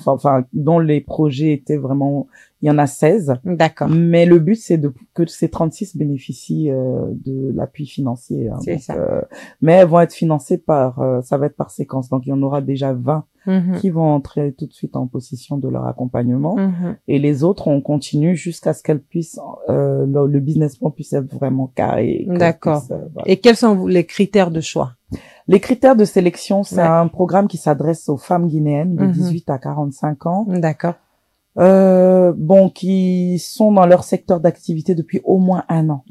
Speaker 2: enfin, dont les projets étaient vraiment... Il y en a 16.
Speaker 1: D'accord.
Speaker 2: Mais le but, c'est que ces 36 bénéficient de l'appui financier. Hein.
Speaker 1: C'est
Speaker 2: donc,
Speaker 1: ça.
Speaker 2: Mais elles vont être financées ça va être par séquence. Donc, il y en aura déjà 20 qui vont entrer tout de suite en possession de leur accompagnement. Et les autres, on continue jusqu'à ce qu'elles puissent, le business plan puisse être vraiment carré.
Speaker 1: D'accord.
Speaker 2: Voilà.
Speaker 1: Et quels sont les critères de choix?
Speaker 2: Les critères de sélection, c'est un programme qui s'adresse aux femmes guinéennes de 18 à 45 ans.
Speaker 1: D'accord.
Speaker 2: Qui sont dans leur secteur d'activité depuis au moins 1 an.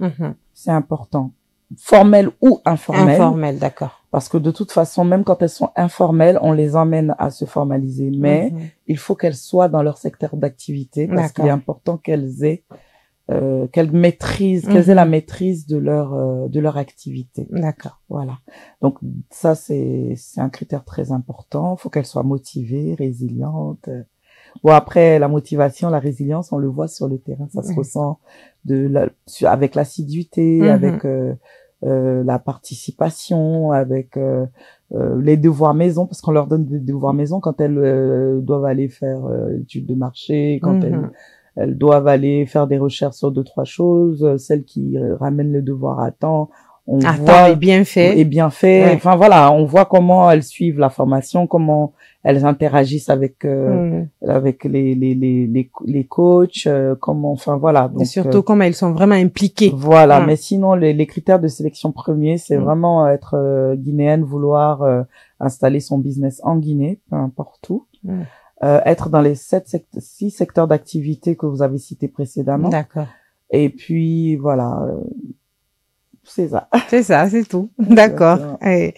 Speaker 2: C'est important. Formel ou informel.
Speaker 1: Informel, d'accord.
Speaker 2: Parce que de toute façon, même quand elles sont informelles, on les emmène à se formaliser. Mais il faut qu'elles soient dans leur secteur d'activité parce qu'il est important qu'elles aient qu'elles maîtrisent, qu'elles aient la maîtrise de leur activité.
Speaker 1: D'accord.
Speaker 2: Voilà. Donc ça c'est un critère très important. Il faut qu'elles soient motivées, résilientes. Bon, après, la motivation, la résilience, on le voit sur le terrain, ça se ressent avec l'assiduité, avec la participation, avec les devoirs maison, parce qu'on leur donne des devoirs maison quand elles doivent aller faire études de marché, quand elles doivent aller faire des recherches sur 2-3 choses, celles qui ramènent le devoir à temps. On voit
Speaker 1: est bien fait.
Speaker 2: Et bien fait. Ouais. Enfin voilà, on voit comment elles suivent la formation, comment elles interagissent avec avec les coachs, comment, enfin voilà.
Speaker 1: Donc, et surtout comment elles sont vraiment impliquées.
Speaker 2: Voilà, mais sinon les critères de sélection premiers, c'est vraiment être guinéenne, vouloir installer son business en Guinée, peu importe où. Être dans les 6 secteurs d'activité que vous avez cités précédemment.
Speaker 1: D'accord.
Speaker 2: Et puis voilà. C'est ça.
Speaker 1: C'est ça, c'est tout. D'accord. Et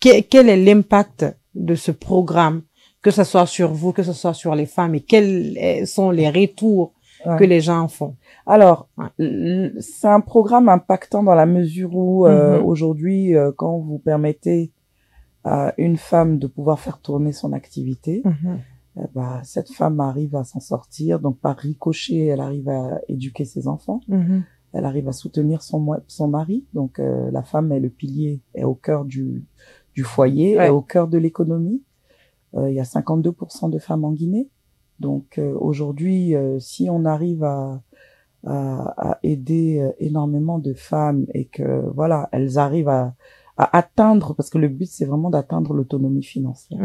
Speaker 1: quel est l'impact de ce programme, que ce soit sur vous, que ce soit sur les femmes, et quels sont les retours que les gens font?
Speaker 2: Alors, c'est un programme impactant dans la mesure où aujourd'hui, quand vous permettez à une femme de pouvoir faire tourner son activité, cette femme arrive à s'en sortir. Donc, par ricochet, elle arrive à éduquer ses enfants. Elle arrive à soutenir son mari. Donc, la femme est le pilier, est au cœur du foyer, est au cœur de l'économie. Il y a 52% de femmes en Guinée. Donc, aujourd'hui, si on arrive à aider énormément de femmes et que, voilà, elles arrivent à atteindre, parce que le but, c'est vraiment d'atteindre l'autonomie financière.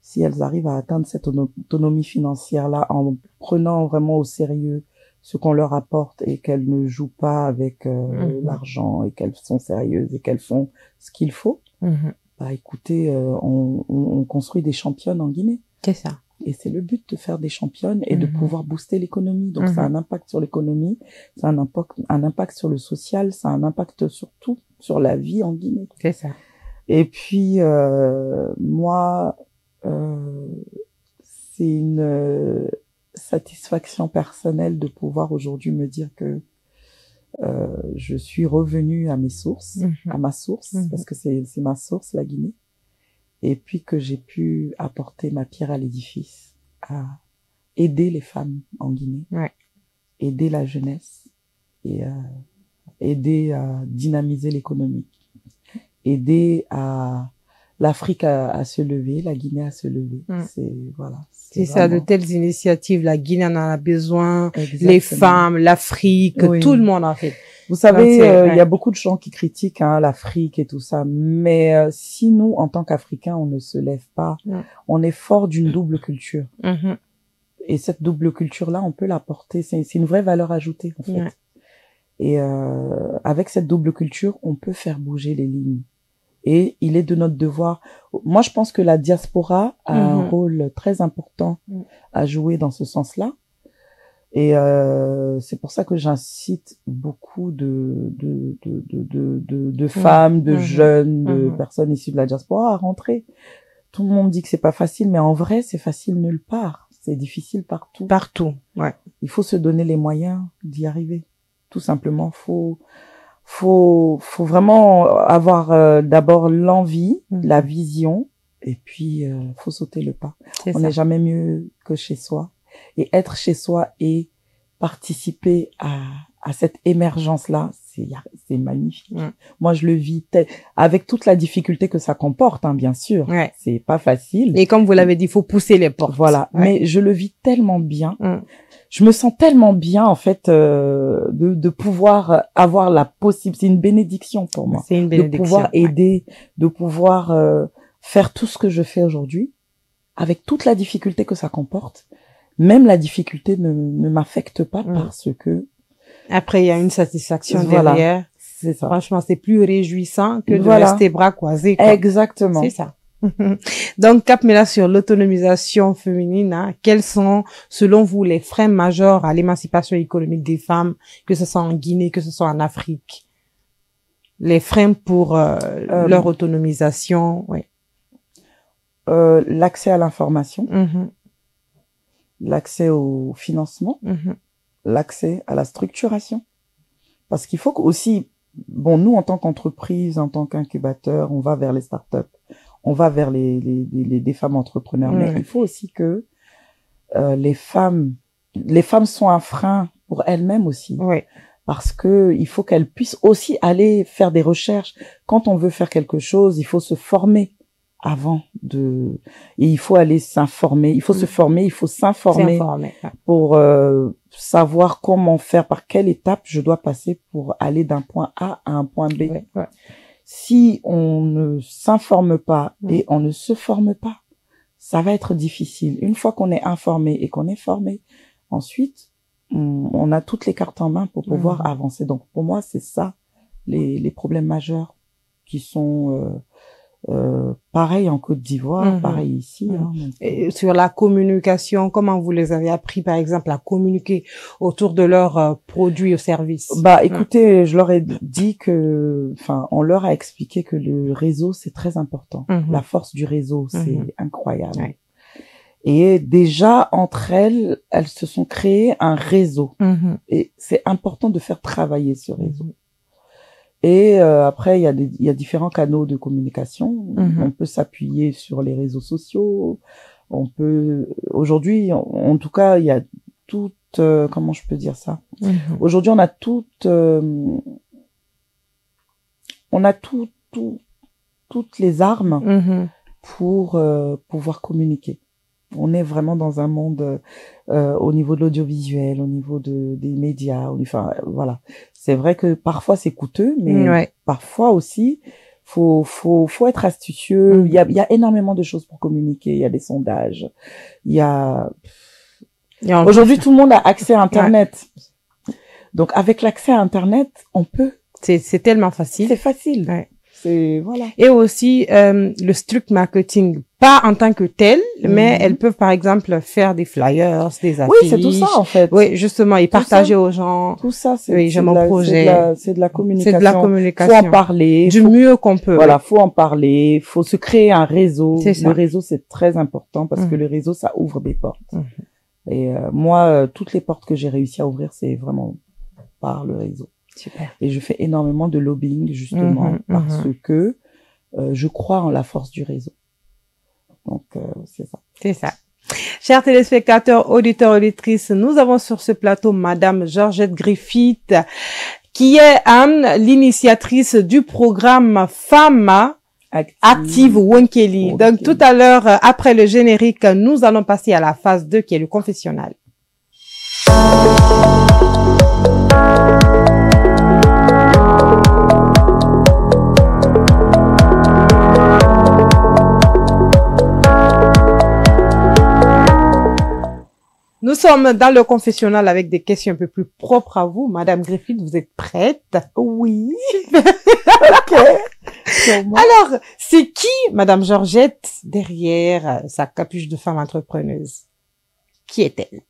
Speaker 2: Si elles arrivent à atteindre cette autonomie financière-là en prenant vraiment au sérieux ce qu'on leur apporte et qu'elles ne jouent pas avec l'argent et qu'elles sont sérieuses et qu'elles font ce qu'il faut, bah écoutez, on construit des championnes en Guinée.
Speaker 1: C'est ça.
Speaker 2: Et c'est le but de faire des championnes et de pouvoir booster l'économie. Donc ça a un impact sur l'économie, ça a un impact sur le social, ça a un impact surtout sur la vie en Guinée.
Speaker 1: C'est ça.
Speaker 2: Et puis moi, c'est une satisfaction personnelle de pouvoir aujourd'hui me dire que je suis revenue à mes sources, à ma source, parce que c'est ma source, la Guinée, et puis que j'ai pu apporter ma pierre à l'édifice, à aider les femmes en Guinée, aider la jeunesse, et aider à dynamiser l'économie, aider à l'Afrique à se lever, la Guinée à se lever. C'est voilà.
Speaker 1: C'est ça, de telles initiatives, la Guinée en a besoin, les femmes, l'Afrique, tout le monde en fait.
Speaker 2: Vous savez, il y a beaucoup de gens qui critiquent l'Afrique et tout ça, mais si nous, en tant qu'Africains, on ne se lève pas, on est fort d'une double culture. Et cette double culture-là, on peut l'apporter. C'est une vraie valeur ajoutée, en fait. Et avec cette double culture, on peut faire bouger les lignes. Et il est de notre devoir. Moi, je pense que la diaspora a un rôle très important à jouer dans ce sens-là. Et c'est pour ça que j'incite beaucoup de femmes, de jeunes, de personnes issues de la diaspora à rentrer. Tout le monde dit que c'est pas facile, mais en vrai, c'est facile nulle part. C'est difficile partout.
Speaker 1: Partout, ouais.
Speaker 2: Il faut se donner les moyens d'y arriver. Tout simplement, faut vraiment avoir d'abord l'envie, la vision, et puis faut sauter le pas. On n'est jamais mieux que chez soi. Et être chez soi et participer à cette émergence-là, c'est magnifique. Moi, je le vis avec toute la difficulté que ça comporte, hein, bien sûr.
Speaker 1: Ouais.
Speaker 2: C'est pas facile.
Speaker 1: Et comme vous l'avez dit, il faut pousser les portes.
Speaker 2: Voilà.
Speaker 1: Ouais.
Speaker 2: Mais je le vis tellement bien. Je me sens tellement bien, en fait, de pouvoir avoir la possibilité. C'est une bénédiction pour moi.
Speaker 1: C'est une bénédiction.
Speaker 2: De pouvoir aider, de pouvoir faire tout ce que je fais aujourd'hui, avec toute la difficulté que ça comporte. Même la difficulté ne m'affecte pas parce que
Speaker 1: après, il y a une satisfaction derrière.
Speaker 2: C'est ça.
Speaker 1: Franchement, c'est plus réjouissant que de rester bras croisés, quoi.
Speaker 2: Exactement.
Speaker 1: C'est ça. Donc, Cap Mela, sur l'autonomisation féminine, hein, quels sont, selon vous, les freins majeurs à l'émancipation économique des femmes, que ce soit en Guinée, que ce soit en Afrique? Les freins pour leur autonomisation, oui.
Speaker 2: L'accès à l'information, l'accès au financement, l'accès à la structuration. Parce qu'il faut aussi, bon, nous, en tant qu'entreprise, en tant qu'incubateur, on va vers les startups, on va vers des femmes entrepreneurs. Mais il faut aussi que les femmes sont un frein pour elles-mêmes aussi.
Speaker 1: Oui.
Speaker 2: Parce que il faut qu'elles puissent aussi aller faire des recherches. Quand on veut faire quelque chose, il faut se former et il faut aller s'informer, il faut se former, il faut s'informer pour savoir comment faire, par quelle étape je dois passer pour aller d'un point A à un point B. Si on ne s'informe pas et on ne se forme pas, ça va être difficile. Une fois qu'on est informé et qu'on est formé, ensuite, on a toutes les cartes en main pour pouvoir avancer. Donc, pour moi, c'est ça, les problèmes majeurs qui sont pareil en Côte d'Ivoire, pareil ici. Hein,
Speaker 1: et sur la communication, comment vous les avez appris, par exemple, à communiquer autour de leurs produits ou services?
Speaker 2: Bah, écoutez, je leur ai dit on leur a expliqué que le réseau, c'est très important. La force du réseau, c'est incroyable. Ouais. Et déjà, entre elles se sont créées un réseau. Et c'est important de faire travailler ce réseau. Et après, il y a différents canaux de communication. On peut s'appuyer sur les réseaux sociaux. On peut aujourd'hui, en tout cas, il y a toutes comment je peux dire ça. Aujourd'hui, on a toutes les armes pour pouvoir communiquer. On est vraiment dans un monde au niveau de l'audiovisuel, au niveau des médias, enfin voilà. C'est vrai que parfois c'est coûteux, mais parfois aussi faut être astucieux. Il y a énormément de choses pour communiquer. Il y a des sondages. Aujourd'hui tout le monde a accès à Internet. Donc avec l'accès à Internet, on peut.
Speaker 1: C'est tellement facile.
Speaker 2: C'est facile. Voilà.
Speaker 1: Et aussi le street marketing, pas en tant que tel, mais elles peuvent par exemple faire des flyers, des affiches.
Speaker 2: Oui, c'est tout ça en fait.
Speaker 1: Oui, justement, et partager aux gens.
Speaker 2: Tout ça,
Speaker 1: j'ai mon projet.
Speaker 2: C'est de la communication.
Speaker 1: C'est de la communication.
Speaker 2: Faut en parler.
Speaker 1: Du mieux qu'on peut.
Speaker 2: Voilà, faut en parler. Faut se créer un réseau.
Speaker 1: C'est ça.
Speaker 2: Le réseau, c'est très important parce que le réseau, ça ouvre des portes. Et moi, toutes les portes que j'ai réussi à ouvrir, c'est vraiment par le réseau.
Speaker 1: Super.
Speaker 2: Et je fais énormément de lobbying justement parce que je crois en la force du réseau. Donc c'est ça.
Speaker 1: C'est ça. Chers téléspectateurs, auditeurs, auditrices, nous avons sur ce plateau Madame Georgette Griffith, qui est l'initiatrice du programme Femmes Active Wonkeli. Donc tout à l'heure, après le générique, nous allons passer à la phase 2 qui est le confessionnal. Nous sommes dans le confessionnal avec des questions un peu plus propres à vous. Madame Griffith, vous êtes prête?
Speaker 2: Oui.
Speaker 1: Ok. Alors, c'est qui, Madame Georgette, derrière sa capuche de femme entrepreneuse? Qui est-elle?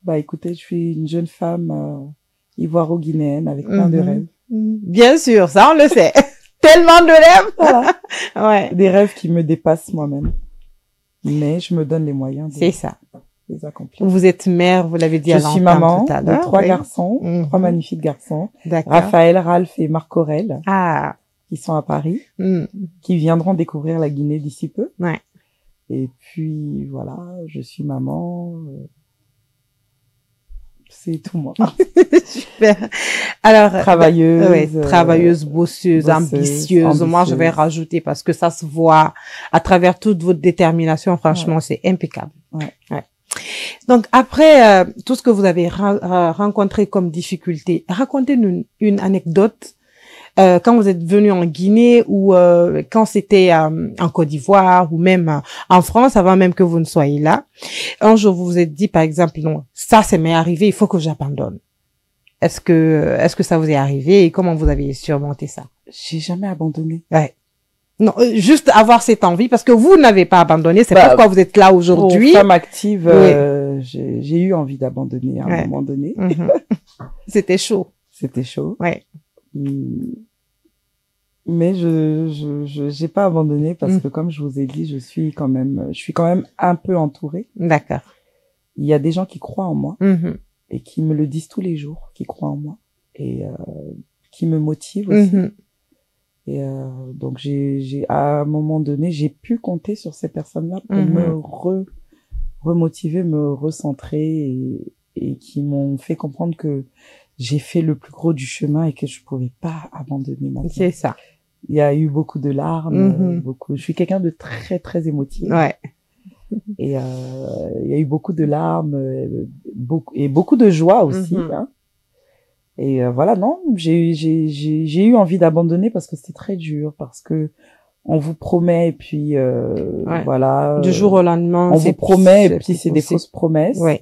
Speaker 2: Bah, écoutez, je suis une jeune femme ivoiro-guinéenne avec plein de rêves.
Speaker 1: Bien sûr, ça on le sait. Tellement de rêves.
Speaker 2: Voilà.
Speaker 1: Ouais.
Speaker 2: Des rêves qui me dépassent moi-même. Mais je me donne les moyens
Speaker 1: c'est ça.
Speaker 2: Les accomplir.
Speaker 1: Vous êtes mère, vous l'avez dit à l'entame
Speaker 2: tout à l'heure. Je suis maman de 3 garçons, 3 magnifiques garçons.
Speaker 1: D'accord.
Speaker 2: Raphaël, Ralph et Marc Aurèle.
Speaker 1: Ah.
Speaker 2: Qui sont à Paris. Qui viendront découvrir la Guinée d'ici peu.
Speaker 1: Ouais.
Speaker 2: Et puis, voilà, je suis maman. bosser et tout, moi.
Speaker 1: Super. Alors,
Speaker 2: Travailleuse.
Speaker 1: ouais, travailleuse, bosseuse, ambitieuse. Moi, je vais rajouter parce que ça se voit à travers toute votre détermination. Franchement, c'est impeccable.
Speaker 2: Ouais.
Speaker 1: Ouais. Donc, après tout ce que vous avez rencontré comme difficulté, racontez-nous une anecdote quand vous êtes venu en Guinée ou quand c'était en Côte d'Ivoire ou même en France, avant même que vous ne soyez là. Un jour, vous vous êtes dit, par exemple, non, ça m'est arrivé, il faut que j'abandonne. Est-ce que ça vous est arrivé et comment vous avez surmonté ça?
Speaker 2: J'ai jamais abandonné.
Speaker 1: Ouais. Non, juste avoir cette envie parce que vous n'avez pas abandonné, c'est pourquoi vous êtes là aujourd'hui.
Speaker 2: Pour femme active, oui. J'ai eu envie d'abandonner à un moment donné.
Speaker 1: C'était chaud.
Speaker 2: C'était chaud.
Speaker 1: Ouais.
Speaker 2: Mais j'ai pas abandonné parce que comme je vous ai dit, je suis quand même un peu entourée.
Speaker 1: D'accord.
Speaker 2: Il y a des gens qui croient en moi et qui me le disent tous les jours, qui croient en moi et qui me motivent aussi. Et donc à un moment donné, j'ai pu compter sur ces personnes-là pour me remotiver, me recentrer et qui m'ont fait comprendre que j'ai fait le plus gros du chemin et que je pouvais pas abandonner ma vie.
Speaker 1: C'est ça.
Speaker 2: Il y a eu beaucoup de larmes, je suis quelqu'un de très très émotif.
Speaker 1: Ouais.
Speaker 2: Et il y a eu beaucoup de larmes, beaucoup de joie aussi. Hein. Et voilà, non, j'ai eu envie d'abandonner parce que c'était très dur, parce que on vous promet et puis voilà.
Speaker 1: Du jour au lendemain.
Speaker 2: On vous promet et puis c'est des fausses promesses.
Speaker 1: Ouais.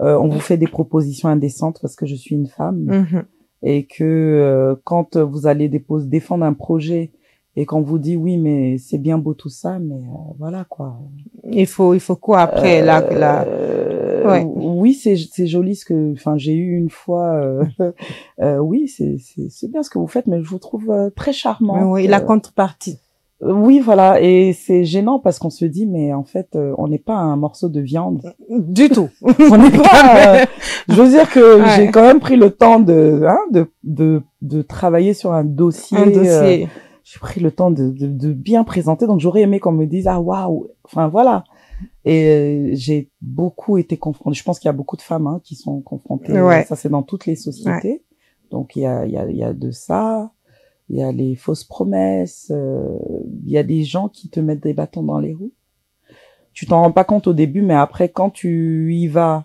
Speaker 2: On vous fait des propositions indécentes parce que je suis une femme et que quand vous allez défendre un projet et qu'on vous dit oui mais c'est bien beau tout ça mais voilà quoi.
Speaker 1: Il faut quoi après
Speaker 2: ouais. Oui c'est joli j'ai eu une fois oui c'est bien ce que vous faites mais je vous trouve très charmant.
Speaker 1: Oui, la contrepartie.
Speaker 2: Oui, voilà, et c'est gênant parce qu'on se dit, mais en fait, on n'est pas un morceau de viande.
Speaker 1: Du tout.
Speaker 2: On n'est pas. Je veux dire que j'ai quand même pris le temps de travailler sur un dossier. J'ai pris le temps de bien présenter, donc j'aurais aimé qu'on me dise waouh. Enfin voilà. Et j'ai beaucoup été confrontée. Je pense qu'il y a beaucoup de femmes qui sont confrontées.
Speaker 1: Ouais.
Speaker 2: Ça c'est dans toutes les sociétés. Ouais. Donc il y a de ça. Il y a les fausses promesses, il y a des gens qui te mettent des bâtons dans les roues. Tu t'en rends pas compte au début, mais après, quand tu y vas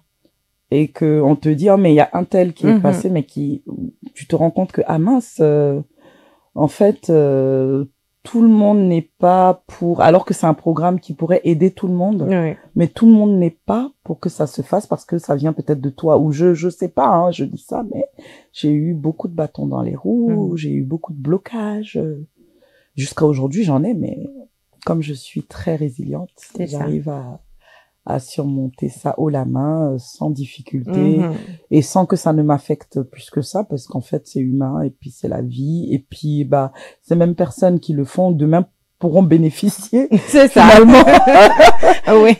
Speaker 2: et que on te dit, oh, mais il y a un tel qui est passé, mais tu te rends compte que, ah mince, en fait, tout le monde n'est pas pour, alors que c'est un programme qui pourrait aider tout le monde, mais tout le monde n'est pas pour que ça se fasse parce que ça vient peut-être de toi, ou je sais pas, je dis ça, mais j'ai eu beaucoup de bâtons dans les roues, j'ai eu beaucoup de blocages, jusqu'à aujourd'hui j'en ai, mais comme je suis très résiliente, j'arrive à surmonter ça haut la main, sans difficulté, et sans que ça ne m'affecte plus que ça, parce qu'en fait, c'est humain, et puis c'est la vie, et puis, ces mêmes personnes qui le font, demain, pourront bénéficier,
Speaker 1: c'est ça.
Speaker 2: Finalement,
Speaker 1: oui.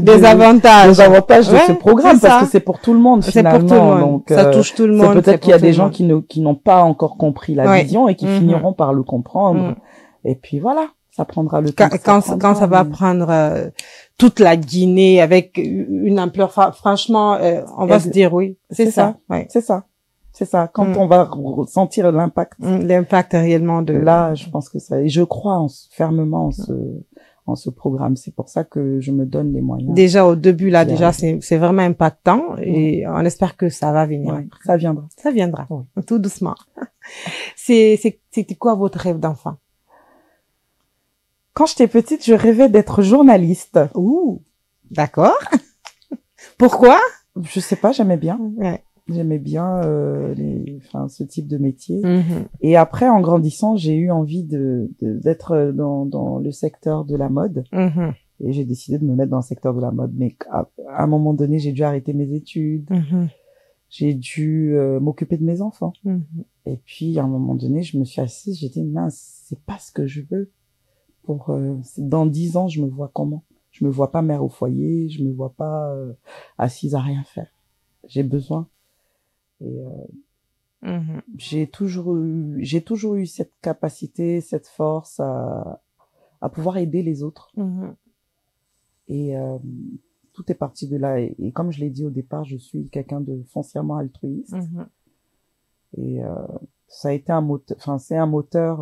Speaker 1: Des avantages.
Speaker 2: Des avantages de ce programme, parce que c'est pour tout le monde, finalement.
Speaker 1: C'est pour tout le monde.
Speaker 2: Donc,
Speaker 1: ça touche tout le monde.
Speaker 2: C'est peut-être qu'il y a des gens qui n'ont pas encore compris la vision, et qui finiront par le comprendre. Et puis voilà. Ça prendra le temps.
Speaker 1: Quand ça va prendre toute la Guinée avec une ampleur, franchement, on va se dire oui. C'est ça. Ouais.
Speaker 2: C'est ça. C'est ça. Quand on va ressentir l'impact.
Speaker 1: L'impact réellement de.
Speaker 2: Là, je pense que ça. Et je crois fermement en ce programme. C'est pour ça que je me donne les moyens.
Speaker 1: Déjà au début là, c'est vraiment impactant et on espère que ça va venir.
Speaker 2: Ouais, ça viendra.
Speaker 1: Ça viendra. Tout doucement. C'était quoi votre rêve d'enfant?
Speaker 2: Quand j'étais petite, je rêvais d'être journaliste.
Speaker 1: Ouh, d'accord. Pourquoi?
Speaker 2: Je sais pas, j'aimais bien.
Speaker 1: Ouais.
Speaker 2: J'aimais bien ce type de métier. Et après, en grandissant, j'ai eu envie d'être dans le secteur de la mode. Et j'ai décidé de me mettre dans le secteur de la mode. Mais à un moment donné, j'ai dû arrêter mes études. J'ai dû m'occuper de mes enfants. Et puis, à un moment donné, je me suis assise, j'ai dit, mince, c'est pas ce que je veux. Dans 10 ans, je me vois comment? Je me vois pas mère au foyer, je me vois pas assise à rien faire. J'ai besoin. Et j'ai toujours eu cette capacité, cette force à pouvoir aider les autres. Et tout est parti de là. Et comme je l'ai dit au départ, je suis quelqu'un de foncièrement altruiste. Et ça a été un moteur, enfin c'est un moteur,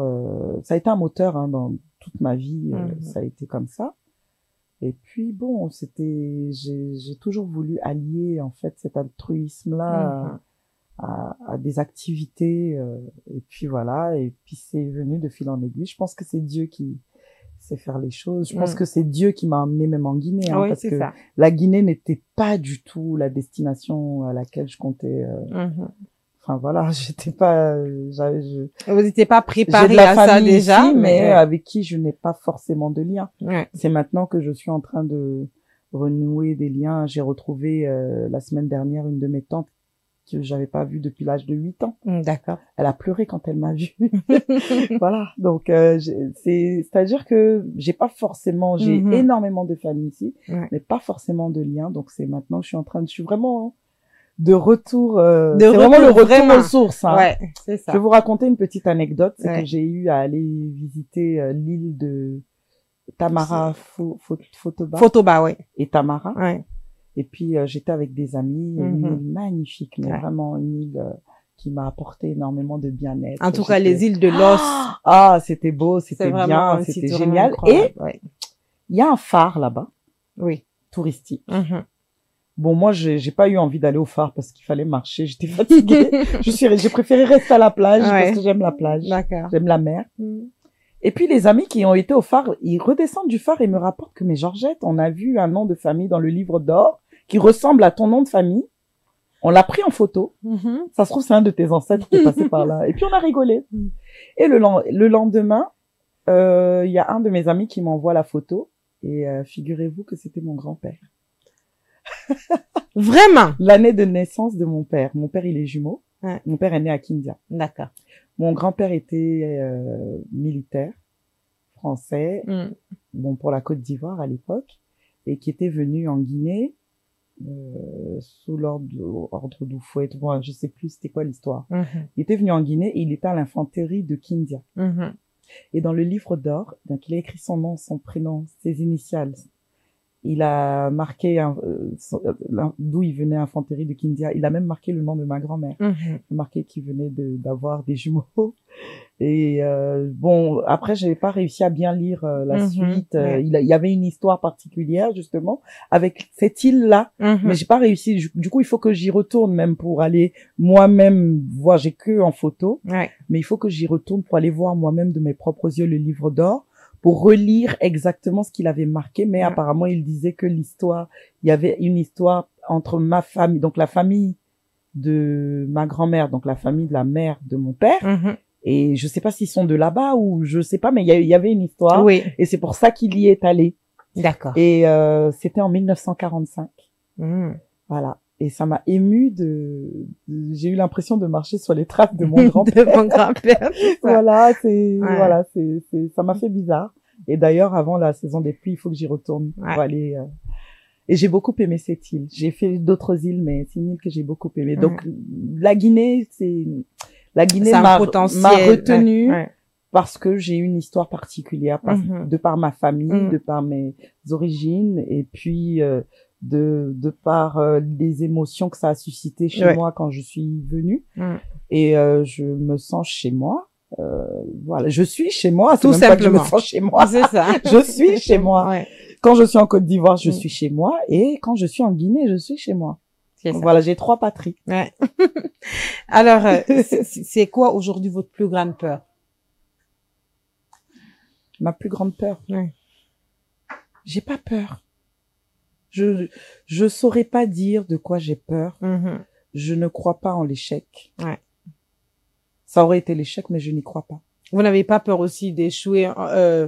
Speaker 2: ça a été un moteur hein, dans toute ma vie. Ça a été comme ça. Et puis bon, j'ai toujours voulu allier en fait cet altruisme-là à des activités. Et puis voilà, et puis c'est venu de fil en aiguille. Je pense que c'est Dieu qui sait faire les choses. Je pense que c'est Dieu qui m'a emmené même en Guinée, hein,
Speaker 1: Oui,
Speaker 2: parce que
Speaker 1: ça.
Speaker 2: la Guinée n'était pas du tout la destination à laquelle je comptais. Enfin voilà, j'étais pas,
Speaker 1: Vous n'étiez pas
Speaker 2: j'ai
Speaker 1: préparé
Speaker 2: de la
Speaker 1: à ça
Speaker 2: famille
Speaker 1: déjà,
Speaker 2: ici, mais avec qui je n'ai pas forcément de lien.
Speaker 1: Ouais.
Speaker 2: C'est maintenant que je suis en train de renouer des liens. J'ai retrouvé la semaine dernière une de mes tantes que j'avais pas vue depuis l'âge de 8 ans.
Speaker 1: D'accord.
Speaker 2: Elle a pleuré quand elle m'a vue. Voilà. Donc c'est-à-dire que j'ai pas forcément, j'ai énormément de famille ici, mais pas forcément de liens. Donc c'est maintenant que je suis vraiment de retour, c'est vraiment le retour aux sources. Hein.
Speaker 1: Ouais, c'est ça.
Speaker 2: Je vais vous raconter une petite anecdote, c'est que j'ai eu à aller visiter l'île de Tamara
Speaker 1: Fotoba, ouais.
Speaker 2: et Tamara.
Speaker 1: Ouais.
Speaker 2: Et puis j'étais avec des amis, une île magnifique, mais vraiment une île qui m'a apporté énormément de bien-être.
Speaker 1: En tout cas, les îles de Los.
Speaker 2: Ah, c'était beau, c'était bien, c'était génial. Et il y a un phare là-bas.
Speaker 1: Oui.
Speaker 2: Touristique. Bon, moi, j'ai pas eu envie d'aller au phare parce qu'il fallait marcher. J'étais fatiguée. j'ai préféré rester à la plage parce que j'aime la plage.
Speaker 1: D'accord.
Speaker 2: J'aime la mer. Et puis, les amis qui ont été au phare, ils redescendent du phare et me rapportent que, mais Georgette, on a vu un nom de famille dans le livre d'or qui ressemble à ton nom de famille. On l'a pris en photo. Ça se trouve, c'est un de tes ancêtres qui est passé par là. Et puis, on a rigolé. Et le lendemain, il y a un de mes amis qui m'envoie la photo. Et figurez-vous que c'était mon grand-père.
Speaker 1: Vraiment?
Speaker 2: L'année de naissance de mon père. Mon père, il est jumeau. Ouais. Mon père est né à Kindia.
Speaker 1: D'accord.
Speaker 2: Mon grand-père était militaire français, bon pour la Côte d'Ivoire à l'époque, et qui était venu en Guinée sous l'ordre d'Oufouet. Bon, je sais plus c'était quoi l'histoire. Il était venu en Guinée et il était à l'infanterie de Kindia. Et dans le livre d'or, donc il a écrit son nom, son prénom, ses initiales. Il a marqué d'où il venait, infanterie de Kindia. Il a même marqué le nom de ma grand-mère. Il a marqué qu'il venait d'avoir des jumeaux. Et bon, après, j'avais pas réussi à bien lire la suite. Il y avait une histoire particulière justement avec cette île-là, mais j'ai pas réussi. Du coup, il faut que j'y retourne même pour aller moi-même voir. J'ai que en photo, mais il faut que j'y retourne pour aller voir moi-même de mes propres yeux le livre d'or, pour relire exactement ce qu'il avait marqué, mais apparemment il disait que l'histoire, il y avait une histoire entre ma famille, donc la famille de ma grand-mère, donc la famille de la mère de mon père, et je sais pas s'ils sont de là-bas ou je sais pas, mais il y avait une histoire, et c'est pour ça qu'il y est allé.
Speaker 1: D'accord.
Speaker 2: Et c'était en 1945. Voilà. Et ça m'a ému j'ai eu l'impression de marcher sur les traces de mon grand-père.
Speaker 1: De mon grand-père.
Speaker 2: Voilà, voilà, ça m'a fait bizarre. Et d'ailleurs, avant la saison des pluies, il faut que j'y retourne pour aller, et j'ai beaucoup aimé cette île. J'ai fait d'autres îles, mais c'est une île que j'ai beaucoup aimée. Donc, la Guinée m'a retenue parce que j'ai une histoire particulière, de par ma famille, de par mes origines, et puis, de par les émotions que ça a suscité chez moi quand je suis venue, et je me sens chez moi. Voilà, je suis chez moi,
Speaker 1: tout simplement. Pas que je me
Speaker 2: sens chez moi.
Speaker 1: C'est ça.
Speaker 2: Je suis chez moi. Quand je suis en Côte d'Ivoire, je suis chez moi, et quand je suis en Guinée, je suis chez moi. Donc, voilà, j'ai 3 patries.
Speaker 1: Alors, c'est quoi aujourd'hui votre plus grande peur?
Speaker 2: Ma plus grande peur. J'ai pas peur. Je saurais pas dire de quoi j'ai peur. Je ne crois pas en l'échec. Ça aurait été l'échec, mais je n'y crois pas.
Speaker 1: Vous n'avez pas peur aussi d'échouer,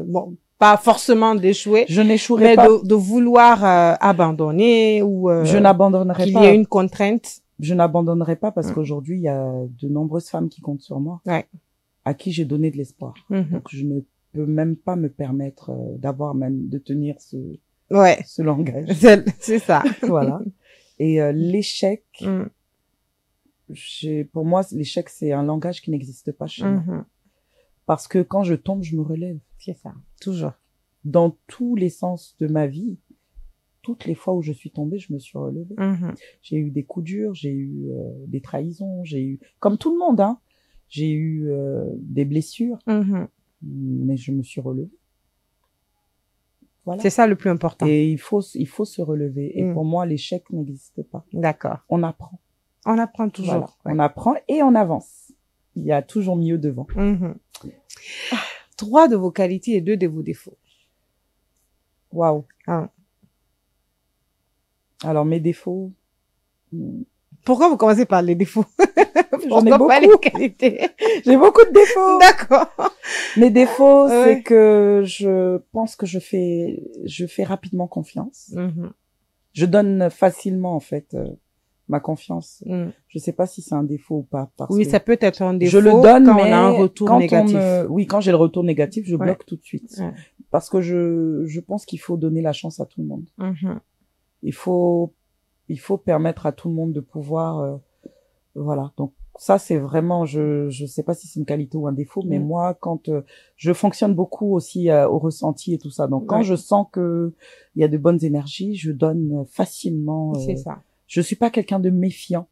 Speaker 1: bon, pas forcément d'échouer.
Speaker 2: Je n'échouerai pas.
Speaker 1: Mais de vouloir abandonner ou
Speaker 2: je n'abandonnerai pas.
Speaker 1: Qu'il y ait une contrainte.
Speaker 2: Je n'abandonnerai pas parce qu'aujourd'hui, il y a de nombreuses femmes qui comptent sur moi, à qui j'ai donné de l'espoir. Donc, je ne peux même pas me permettre de tenir ce langage.
Speaker 1: C'est ça.
Speaker 2: Voilà. Et l'échec, pour moi, l'échec, c'est un langage qui n'existe pas chez moi. Parce que quand je tombe, je me relève.
Speaker 1: C'est ça. Toujours.
Speaker 2: Dans tous les sens de ma vie, toutes les fois où je suis tombée, je me suis relevée. J'ai eu des coups durs, j'ai eu des trahisons, j'ai eu, comme tout le monde, hein, j'ai eu des blessures, mais je me suis relevée. Voilà.
Speaker 1: C'est ça le plus important.
Speaker 2: Et il faut se relever. Et pour moi, l'échec n'existe pas.
Speaker 1: D'accord.
Speaker 2: On apprend.
Speaker 1: On apprend toujours.
Speaker 2: Voilà. On apprend et on avance. Il y a toujours mieux devant.
Speaker 1: 3 de vos qualités et 2 de vos défauts.
Speaker 2: Waouh.
Speaker 1: Ah.
Speaker 2: Alors, mes défauts.
Speaker 1: Pourquoi vous commencez par les défauts?
Speaker 2: J'en ai beaucoup.
Speaker 1: Pas les qualités.
Speaker 2: J'ai beaucoup de défauts.
Speaker 1: D'accord.
Speaker 2: Mes défauts, c'est que je pense que je fais rapidement confiance. Je donne facilement, en fait, ma confiance. Je sais pas si c'est un défaut ou pas.
Speaker 1: Oui, ça peut être un défaut.
Speaker 2: Je le donne,
Speaker 1: quand
Speaker 2: mais
Speaker 1: on a un retour négatif.
Speaker 2: Oui, quand j'ai le retour négatif, je bloque tout de suite. Parce que je pense qu'il faut donner la chance à tout le monde. Il faut permettre à tout le monde de pouvoir, voilà. Donc, ça, c'est vraiment, je sais pas si c'est une qualité ou un défaut, mais moi, quand je fonctionne beaucoup aussi au ressenti et tout ça. Donc, quand je sens que il y a de bonnes énergies, je donne facilement.
Speaker 1: C'est ça.
Speaker 2: Je suis pas quelqu'un de méfiant.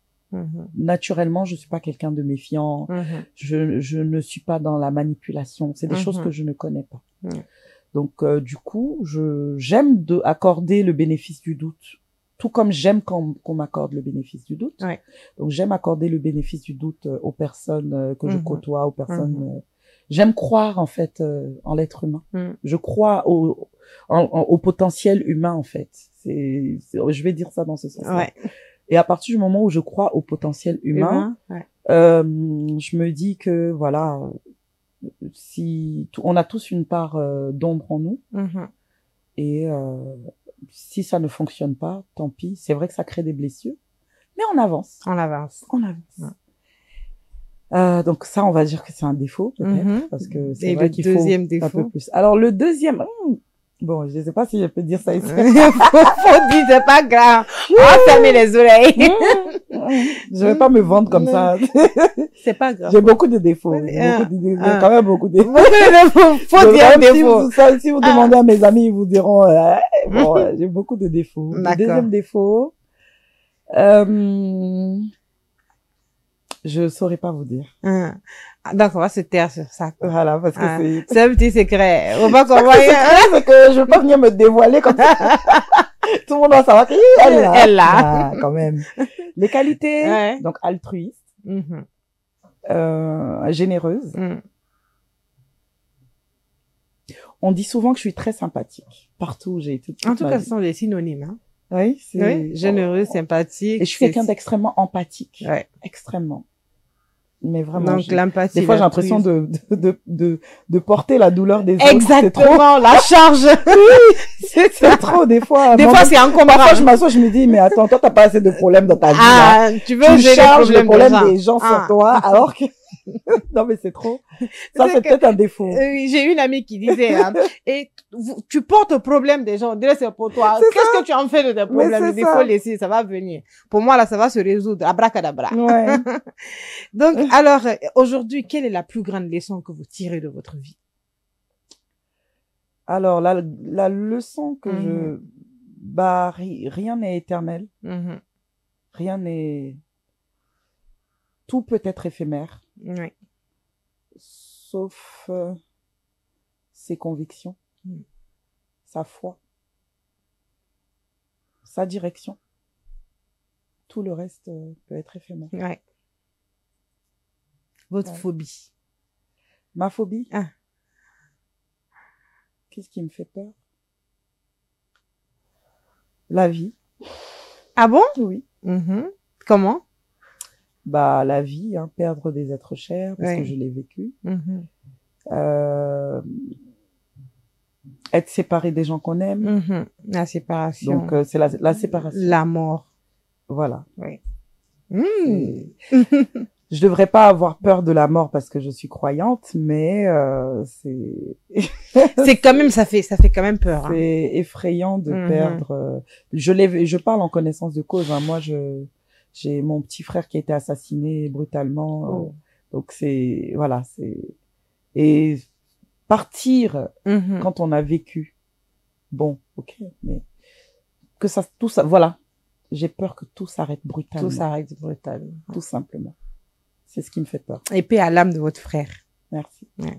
Speaker 2: Naturellement, je suis pas quelqu'un de méfiant. Je ne suis pas dans la manipulation. C'est des choses que je ne connais pas. Donc, du coup, j'aime accorder le bénéfice du doute. Tout comme j'aime qu'on m'accorde le bénéfice du doute. Donc, j'aime accorder le bénéfice du doute aux personnes que je côtoie, aux personnes... J'aime croire, en fait, en l'être humain. Je crois au potentiel humain, en fait. Je vais dire ça dans ce sens-là. Et à partir du moment où je crois au potentiel humain, je me dis que, voilà, on a tous une part d'ombre en nous. Et... si ça ne fonctionne pas, tant pis. C'est vrai que ça crée des blessures, mais on avance.
Speaker 1: On avance.
Speaker 2: On avance. Donc ça, on va dire que c'est un défaut, peut-être, parce que c'est vrai qu'il faut un peu plus. Alors, le deuxième, bon, je ne sais pas si je peux dire ça ici.
Speaker 1: faut dire, c'est pas grave. On va fermer les oreilles.
Speaker 2: Je vais pas me vendre comme ça.
Speaker 1: C'est pas grave.
Speaker 2: J'ai beaucoup de défauts. Quand même beaucoup de défauts.
Speaker 1: Faut dire défauts.
Speaker 2: Si vous demandez à mes amis, ils vous diront, bon, j'ai beaucoup de défauts. Le deuxième défaut, je saurais pas vous dire.
Speaker 1: Donc, on va se taire sur ça.
Speaker 2: Voilà, parce que
Speaker 1: c'est un petit secret. On va qu'on
Speaker 2: c'est que je veux pas venir me dévoiler comme ça. Tout le monde va savoir qu'elle est là.
Speaker 1: Elle là.
Speaker 2: Quand même. Les qualités, donc altruiste, généreuse. On dit souvent que je suis très sympathique. Partout où j'ai été.
Speaker 1: En tout cas, ce sont des synonymes, hein.
Speaker 2: Oui,
Speaker 1: généreuse, sympathique.
Speaker 2: Et je suis quelqu'un d'extrêmement empathique. Extrêmement. Mais vraiment.
Speaker 1: Donc, l'empathie.
Speaker 2: Des fois, j'ai l'impression de porter la douleur des autres.
Speaker 1: Exactement, la charge.
Speaker 2: C'est trop, des fois.
Speaker 1: Des fois, c'est encombrant.
Speaker 2: Parfois, je m'assois, je me dis, mais attends, toi, t'as pas assez de problèmes dans ta vie.
Speaker 1: Tu veux
Speaker 2: charges les problèmes des gens sur toi, alors que, non, mais c'est trop. Ça, c'est peut-être un défaut.
Speaker 1: Oui, j'ai une amie qui disait, et tu portes le problème des gens, déjà c'est pour toi. Qu'est-ce que tu en fais de tes problèmes? Il faut laisser, ça va venir. Pour moi, là, ça va se résoudre. Abracadabra. Donc, alors, aujourd'hui, quelle est la plus grande leçon que vous tirez de votre vie?
Speaker 2: Alors, la leçon que rien n'est éternel. Rien n'est, tout peut être éphémère. Sauf ses convictions, sa foi, sa direction. Tout le reste peut être éphémère.
Speaker 1: Votre phobie.
Speaker 2: Ma phobie? Qu'est-ce qui me fait peur? La vie.
Speaker 1: Ah bon?
Speaker 2: Oui.
Speaker 1: Comment?
Speaker 2: Bah, la vie, perdre des êtres chers, parce que je l'ai vécu. Être séparé des gens qu'on aime.
Speaker 1: La séparation.
Speaker 2: Donc, c'est la séparation.
Speaker 1: La mort.
Speaker 2: Voilà. Je devrais pas avoir peur de la mort parce que je suis croyante, mais
Speaker 1: c'est quand même, ça fait quand même peur.
Speaker 2: C'est effrayant de perdre. Je parle en connaissance de cause. Moi, j'ai mon petit frère qui a été assassiné brutalement. Donc voilà, et partir quand on a vécu. Bon, ok, mais que ça, tout ça, voilà. J'ai peur que tout s'arrête brutalement.
Speaker 1: Tout s'arrête brutalement.
Speaker 2: Tout simplement. C'est ce qui me fait peur.
Speaker 1: Et paix à l'âme de votre frère.
Speaker 2: Merci.
Speaker 1: Ouais.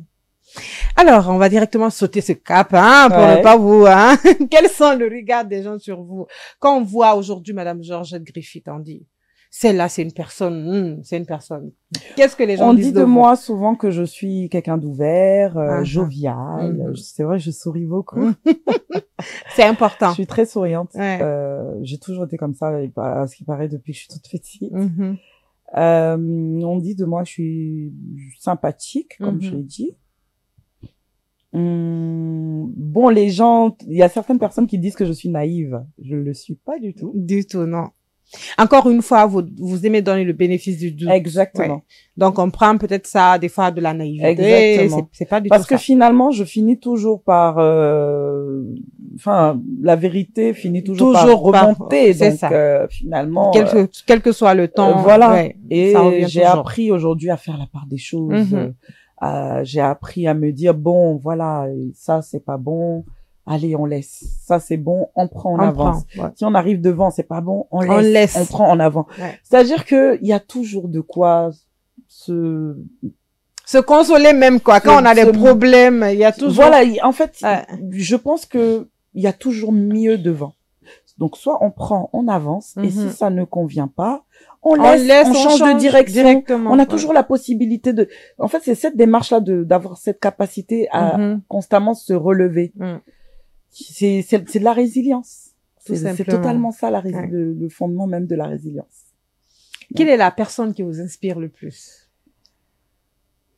Speaker 1: Alors, on va directement sauter ce cap, hein, pour
Speaker 2: Ouais.
Speaker 1: ne pas vous, hein. Quels sont le regard des gens sur vous? Quand on voit aujourd'hui Madame Georgette Griffith, on dit, celle-là, c'est une personne, c'est une personne. Qu'est-ce que les gens
Speaker 2: On
Speaker 1: disent
Speaker 2: dit de
Speaker 1: vous?
Speaker 2: moi souvent que je suis quelqu'un d'ouvert,
Speaker 1: Uh-huh.
Speaker 2: jovial. C'est vrai, je souris beaucoup.
Speaker 1: C'est important.
Speaker 2: Je suis très souriante.
Speaker 1: Ouais.
Speaker 2: J'ai toujours été comme ça, et à ce qui paraît, depuis que je suis toute petite.
Speaker 1: Mhm.
Speaker 2: On dit de moi, je suis sympathique, comme je l'ai dit. Bon, les gens, il y a certaines personnes qui disent que je suis naïve. Je le suis pas du tout.
Speaker 1: Du tout, non. Encore une fois, vous aimez donner le bénéfice du doute.
Speaker 2: Exactement.
Speaker 1: Ouais. Donc, on prend peut-être ça, des fois, de la naïveté.
Speaker 2: Exactement.
Speaker 1: C'est pas du
Speaker 2: Parce
Speaker 1: tout
Speaker 2: que
Speaker 1: ça.
Speaker 2: finalement, je finis toujours par, enfin, la vérité finit toujours par
Speaker 1: Toujours par-
Speaker 2: remonter.
Speaker 1: c'est
Speaker 2: Donc,
Speaker 1: ça.
Speaker 2: finalement,
Speaker 1: Quel que soit le temps.
Speaker 2: voilà.
Speaker 1: Ouais,
Speaker 2: Et
Speaker 1: ça revient
Speaker 2: j'ai
Speaker 1: toujours.
Speaker 2: appris aujourd'hui à faire la part des choses.
Speaker 1: Mhm.
Speaker 2: J'ai appris à me dire, bon, voilà, ça, c'est pas bon. Allez, on laisse. Ça, c'est bon, on prend, on avance.
Speaker 1: prend, ouais.
Speaker 2: Si on arrive devant, c'est pas bon, on
Speaker 1: laisse.
Speaker 2: on prend en avant.
Speaker 1: Ouais.
Speaker 2: C'est-à-dire que il y a toujours de quoi se
Speaker 1: consoler même, quoi. Quand on a des problèmes, il y a toujours...
Speaker 2: Voilà, en fait,
Speaker 1: Ouais.
Speaker 2: je pense que il y a toujours mieux devant. Donc, soit on prend, on avance, et si ça ne convient pas, on laisse, on change de direction.
Speaker 1: Directement.
Speaker 2: On a toujours la possibilité de... En fait, c'est cette démarche-là d'avoir cette capacité à constamment se relever. C'est de la résilience. C'est totalement ça, le fondement même de la résilience.
Speaker 1: Quelle est la personne qui vous inspire le plus?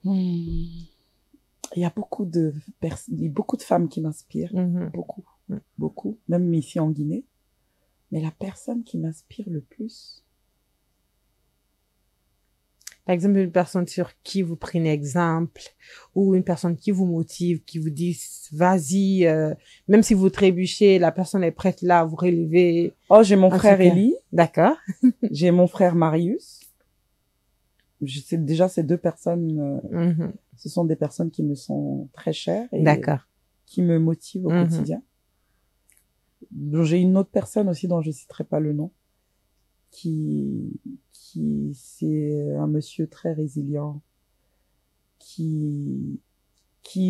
Speaker 2: Il y a beaucoup de femmes qui m'inspirent. Beaucoup. Même ici en Guinée. Mais la personne qui m'inspire le plus...
Speaker 1: Par exemple, une personne sur qui vous prenez exemple, ou une personne qui vous motive, qui vous dit, vas-y, même si vous trébuchez, la personne est prête là à vous relever.
Speaker 2: Oh, j'ai mon frère Elie.
Speaker 1: D'accord.
Speaker 2: J'ai mon frère Marius. Déjà, ces deux personnes, ce sont des personnes qui me sont très chères et qui me motivent au quotidien. J'ai une autre personne aussi dont je citerai pas le nom, c'est un monsieur très résilient, qui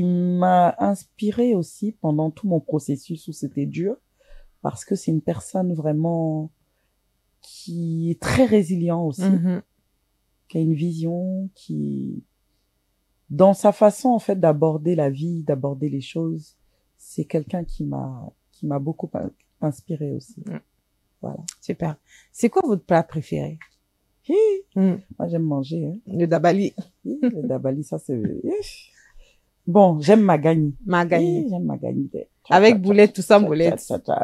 Speaker 2: m'a inspiré aussi pendant tout mon processus où c'était dur, parce que c'est une personne vraiment qui est très résilient aussi, qui a une vision, dans sa façon, en fait, d'aborder la vie, d'aborder les choses, c'est quelqu'un qui m'a beaucoup inspiré aussi. Voilà.
Speaker 1: Super. C'est quoi votre plat préféré?
Speaker 2: Moi, j'aime manger. Hein.
Speaker 1: Le dabali.
Speaker 2: Le dabali, ça, c'est... Bon, j'aime magani.
Speaker 1: Magani.
Speaker 2: J'aime magani.
Speaker 1: Avec boulette, tout ça, boulette.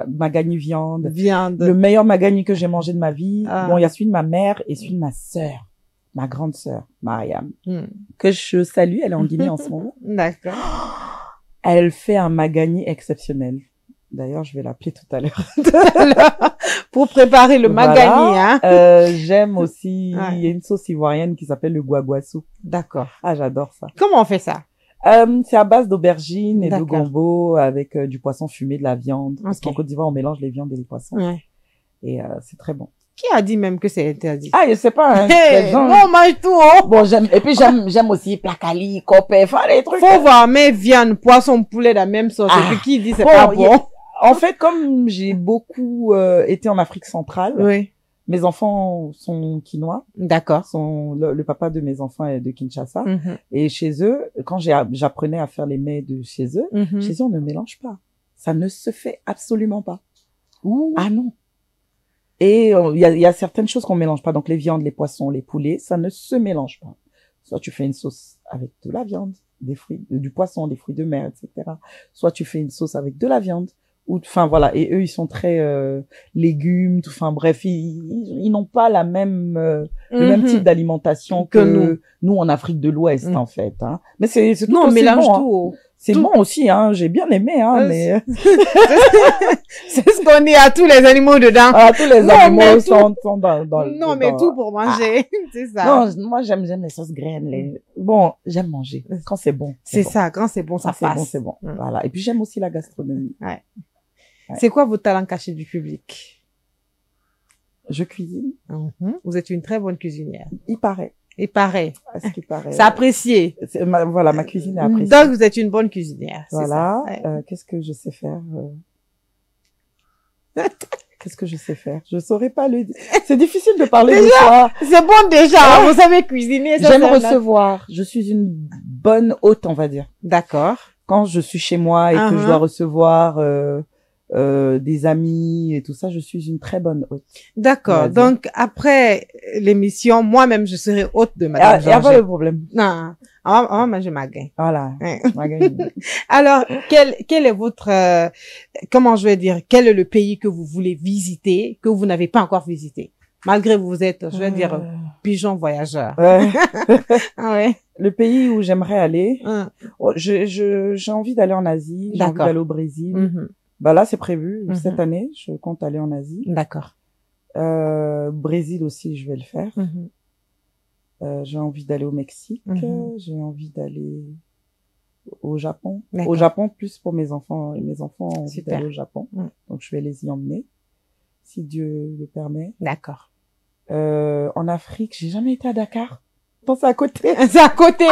Speaker 2: Magani viande.
Speaker 1: Viande.
Speaker 2: Le meilleur magani que j'ai mangé de ma vie. Bon, il y a celui de ma mère et celui de ma sœur. Ma grande sœur, Mariam. Que je salue, elle est en Guinée en ce moment.
Speaker 1: D'accord.
Speaker 2: Elle fait un magani exceptionnel. D'ailleurs, je vais l'appeler tout à l'heure.
Speaker 1: Pour préparer le magani, hein.
Speaker 2: J'aime aussi, il y a une sauce ivoirienne qui s'appelle le guaguassou.
Speaker 1: D'accord.
Speaker 2: Ah, j'adore ça.
Speaker 1: Comment on fait ça?
Speaker 2: C'est à base d'aubergines et de gombo avec du poisson fumé, de la viande. Parce qu'en Côte d'Ivoire, on mélange les viandes et les poissons. Et c'est très bon.
Speaker 1: Qui a dit même que c'est interdit?
Speaker 2: Ah, je sais pas, hein.
Speaker 1: Hey, on mange tout, oh.
Speaker 2: Bon, j'aime aussi placali, copé, enfin, les trucs.
Speaker 1: Faut voir, mais viande, poisson, poulet, la même sauce. Et puis qui dit c'est pas bon?
Speaker 2: En fait, comme j'ai beaucoup été en Afrique centrale, mes enfants sont quinois.
Speaker 1: D'accord.
Speaker 2: Le papa de mes enfants est de Kinshasa. Et chez eux, quand j'apprenais à faire les mets de chez eux, on ne mélange pas. Ça ne se fait absolument pas. Ah non. Et il y a certaines choses qu'on mélange pas. Donc les viandes, les poissons, les poulets, ça ne se mélange pas. Soit tu fais une sauce avec de la viande, des fruits, du poisson, des fruits de mer, etc. Soit tu fais une sauce avec de la viande. Enfin voilà, et eux ils sont très légumes, enfin bref, ils n'ont pas le même type d'alimentation que nous en Afrique de l'Ouest en fait, hein. Mais c'est tout
Speaker 1: non, on mélange
Speaker 2: bon,
Speaker 1: tout.
Speaker 2: Hein. C'est bon aussi, hein. J'ai bien aimé, hein. Mais
Speaker 1: c'est ce qu'on dit à tous les animaux dedans.
Speaker 2: Ah, tous les animaux sont dans.
Speaker 1: Non, mais tout pour manger, c'est ça.
Speaker 2: Non, moi j'aime les sauces graines. Bon, j'aime manger quand c'est bon.
Speaker 1: C'est ça, quand c'est bon, ça passe.
Speaker 2: C'est bon. Voilà. Et puis j'aime aussi la gastronomie. Ouais.
Speaker 1: C'est quoi votre talent caché du public?
Speaker 2: Je cuisine.
Speaker 1: Vous êtes une très bonne cuisinière.
Speaker 2: Il paraît.
Speaker 1: Et pareil.
Speaker 2: À ce qui paraît.
Speaker 1: C'est apprécié.
Speaker 2: Voilà, ma cuisine est appréciée.
Speaker 1: Donc, vous êtes une bonne cuisinière.
Speaker 2: Voilà.
Speaker 1: Ouais.
Speaker 2: Qu'est-ce que je sais faire? Qu'est-ce que je sais faire? Je saurais pas le dire. C'est difficile de parler de soi.
Speaker 1: C'est bon déjà. Vous savez cuisiner.
Speaker 2: J'aime recevoir. Je suis une bonne hôte, on va dire.
Speaker 1: D'accord.
Speaker 2: Quand je suis chez moi et que je dois recevoir des amis et tout ça, je suis une très bonne hôte.
Speaker 1: D'accord. Donc, après l'émission, moi-même, je serai hôte de Madame Georgette.
Speaker 2: Il n'y a pas de problème.
Speaker 1: Non. On va manger ma gain.
Speaker 2: Voilà.
Speaker 1: Ouais.
Speaker 2: Ma gain.
Speaker 1: Alors, quel est votre, comment je vais dire, quel est le pays que vous voulez visiter, que vous n'avez pas encore visité? Malgré que vous êtes, je vais dire, pigeon voyageur.
Speaker 2: Ouais.
Speaker 1: Ah ouais.
Speaker 2: Le pays où j'aimerais aller, j'ai envie d'aller en Asie, j'ai envie d'aller au Brésil. Bah là, c'est prévu. Cette année, je compte aller en Asie.
Speaker 1: D'accord.
Speaker 2: Brésil aussi, je vais le faire. J'ai envie d'aller au Mexique. J'ai envie d'aller au Japon. Au Japon, plus pour mes enfants. Mes enfants ont envie d'aller au Japon. Donc, je vais les y emmener, si Dieu le permet.
Speaker 1: D'accord.
Speaker 2: En Afrique, j'ai jamais été à Dakar. C'est à côté.
Speaker 1: C'est à côté.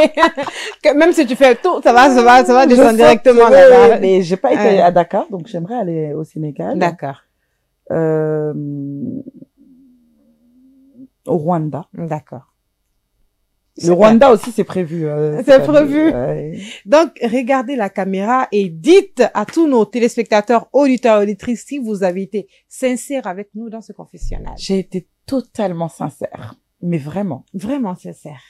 Speaker 1: Même si tu fais le tour, ça va descendre directement là-bas.
Speaker 2: Mais j'ai pas été à Dakar, donc j'aimerais aller au Sénégal.
Speaker 1: D'accord.
Speaker 2: Au Rwanda.
Speaker 1: D'accord.
Speaker 2: Le Rwanda aussi, c'est prévu.
Speaker 1: C'est prévu. Ouais. Donc, regardez la caméra et dites à tous nos téléspectateurs, auditeurs, auditrices, si vous avez été sincère avec nous dans ce confessionnal.
Speaker 2: J'ai été totalement sincère. Mais vraiment.
Speaker 1: Vraiment sincère.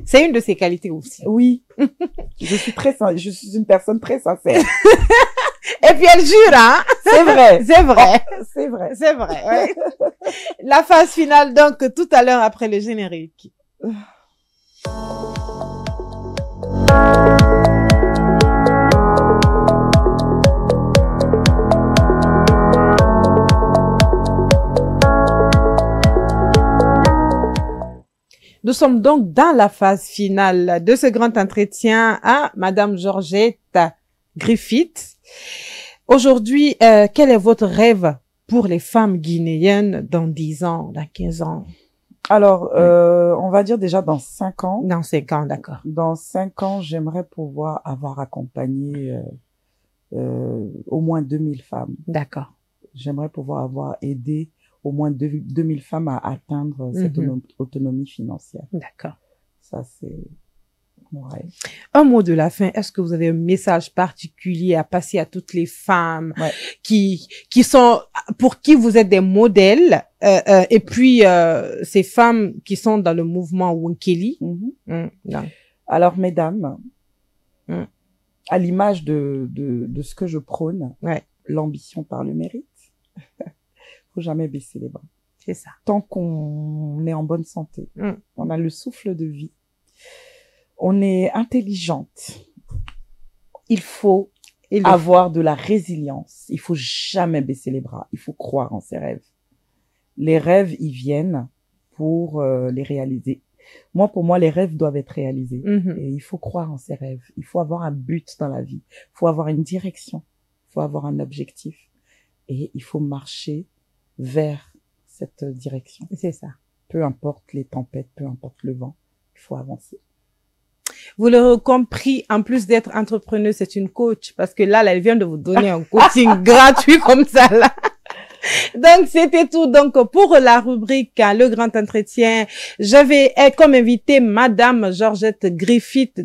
Speaker 1: C'est une de ses qualités aussi.
Speaker 2: Oui. Je suis une personne très sincère.
Speaker 1: Et puis elle jure, hein.
Speaker 2: C'est vrai.
Speaker 1: C'est vrai.
Speaker 2: Oh, c'est vrai.
Speaker 1: C'est vrai, ouais. La phase finale, donc, tout à l'heure après le générique. Nous sommes donc dans la phase finale de ce grand entretien à Madame Georgette Griffith. Aujourd'hui, quel est votre rêve pour les femmes guinéennes dans 10 ans, dans 15 ans?
Speaker 2: Alors, on va dire déjà dans 5 ans.
Speaker 1: Dans 5 ans, d'accord.
Speaker 2: Dans 5 ans, j'aimerais pouvoir avoir accompagné au moins 2000 femmes.
Speaker 1: D'accord.
Speaker 2: J'aimerais pouvoir avoir aidé au moins 2000 femmes à atteindre cette autonomie financière.
Speaker 1: D'accord.
Speaker 2: Ça, c'est mon rêve.
Speaker 1: Un mot de la fin. Est-ce que vous avez un message particulier à passer à toutes les femmes qui sont, pour qui vous êtes des modèles, et puis ces femmes qui sont dans le mouvement Wonkeli?
Speaker 2: Alors, mesdames, à l'image de ce que je prône, l'ambition par le mérite, faut jamais baisser les bras.
Speaker 1: C'est ça.
Speaker 2: Tant qu'on est en bonne santé, on a le souffle de vie, on est intelligente, il faut avoir de la résilience. Il faut jamais baisser les bras. Il faut croire en ses rêves. Les rêves, ils viennent pour les réaliser. Pour moi, les rêves doivent être réalisés. Et il faut croire en ses rêves. Il faut avoir un but dans la vie. Il faut avoir une direction. Il faut avoir un objectif. Et il faut marcher vers cette direction.
Speaker 1: C'est ça.
Speaker 2: Peu importe les tempêtes, peu importe le vent, il faut avancer.
Speaker 1: Vous l'aurez compris, en plus d'être entrepreneuse, c'est une coach, parce que là, elle vient de vous donner un coaching gratuit comme ça, là. Donc, c'était tout. Donc, pour la rubrique, le grand entretien, j'avais comme invité Madame Georgette Griffith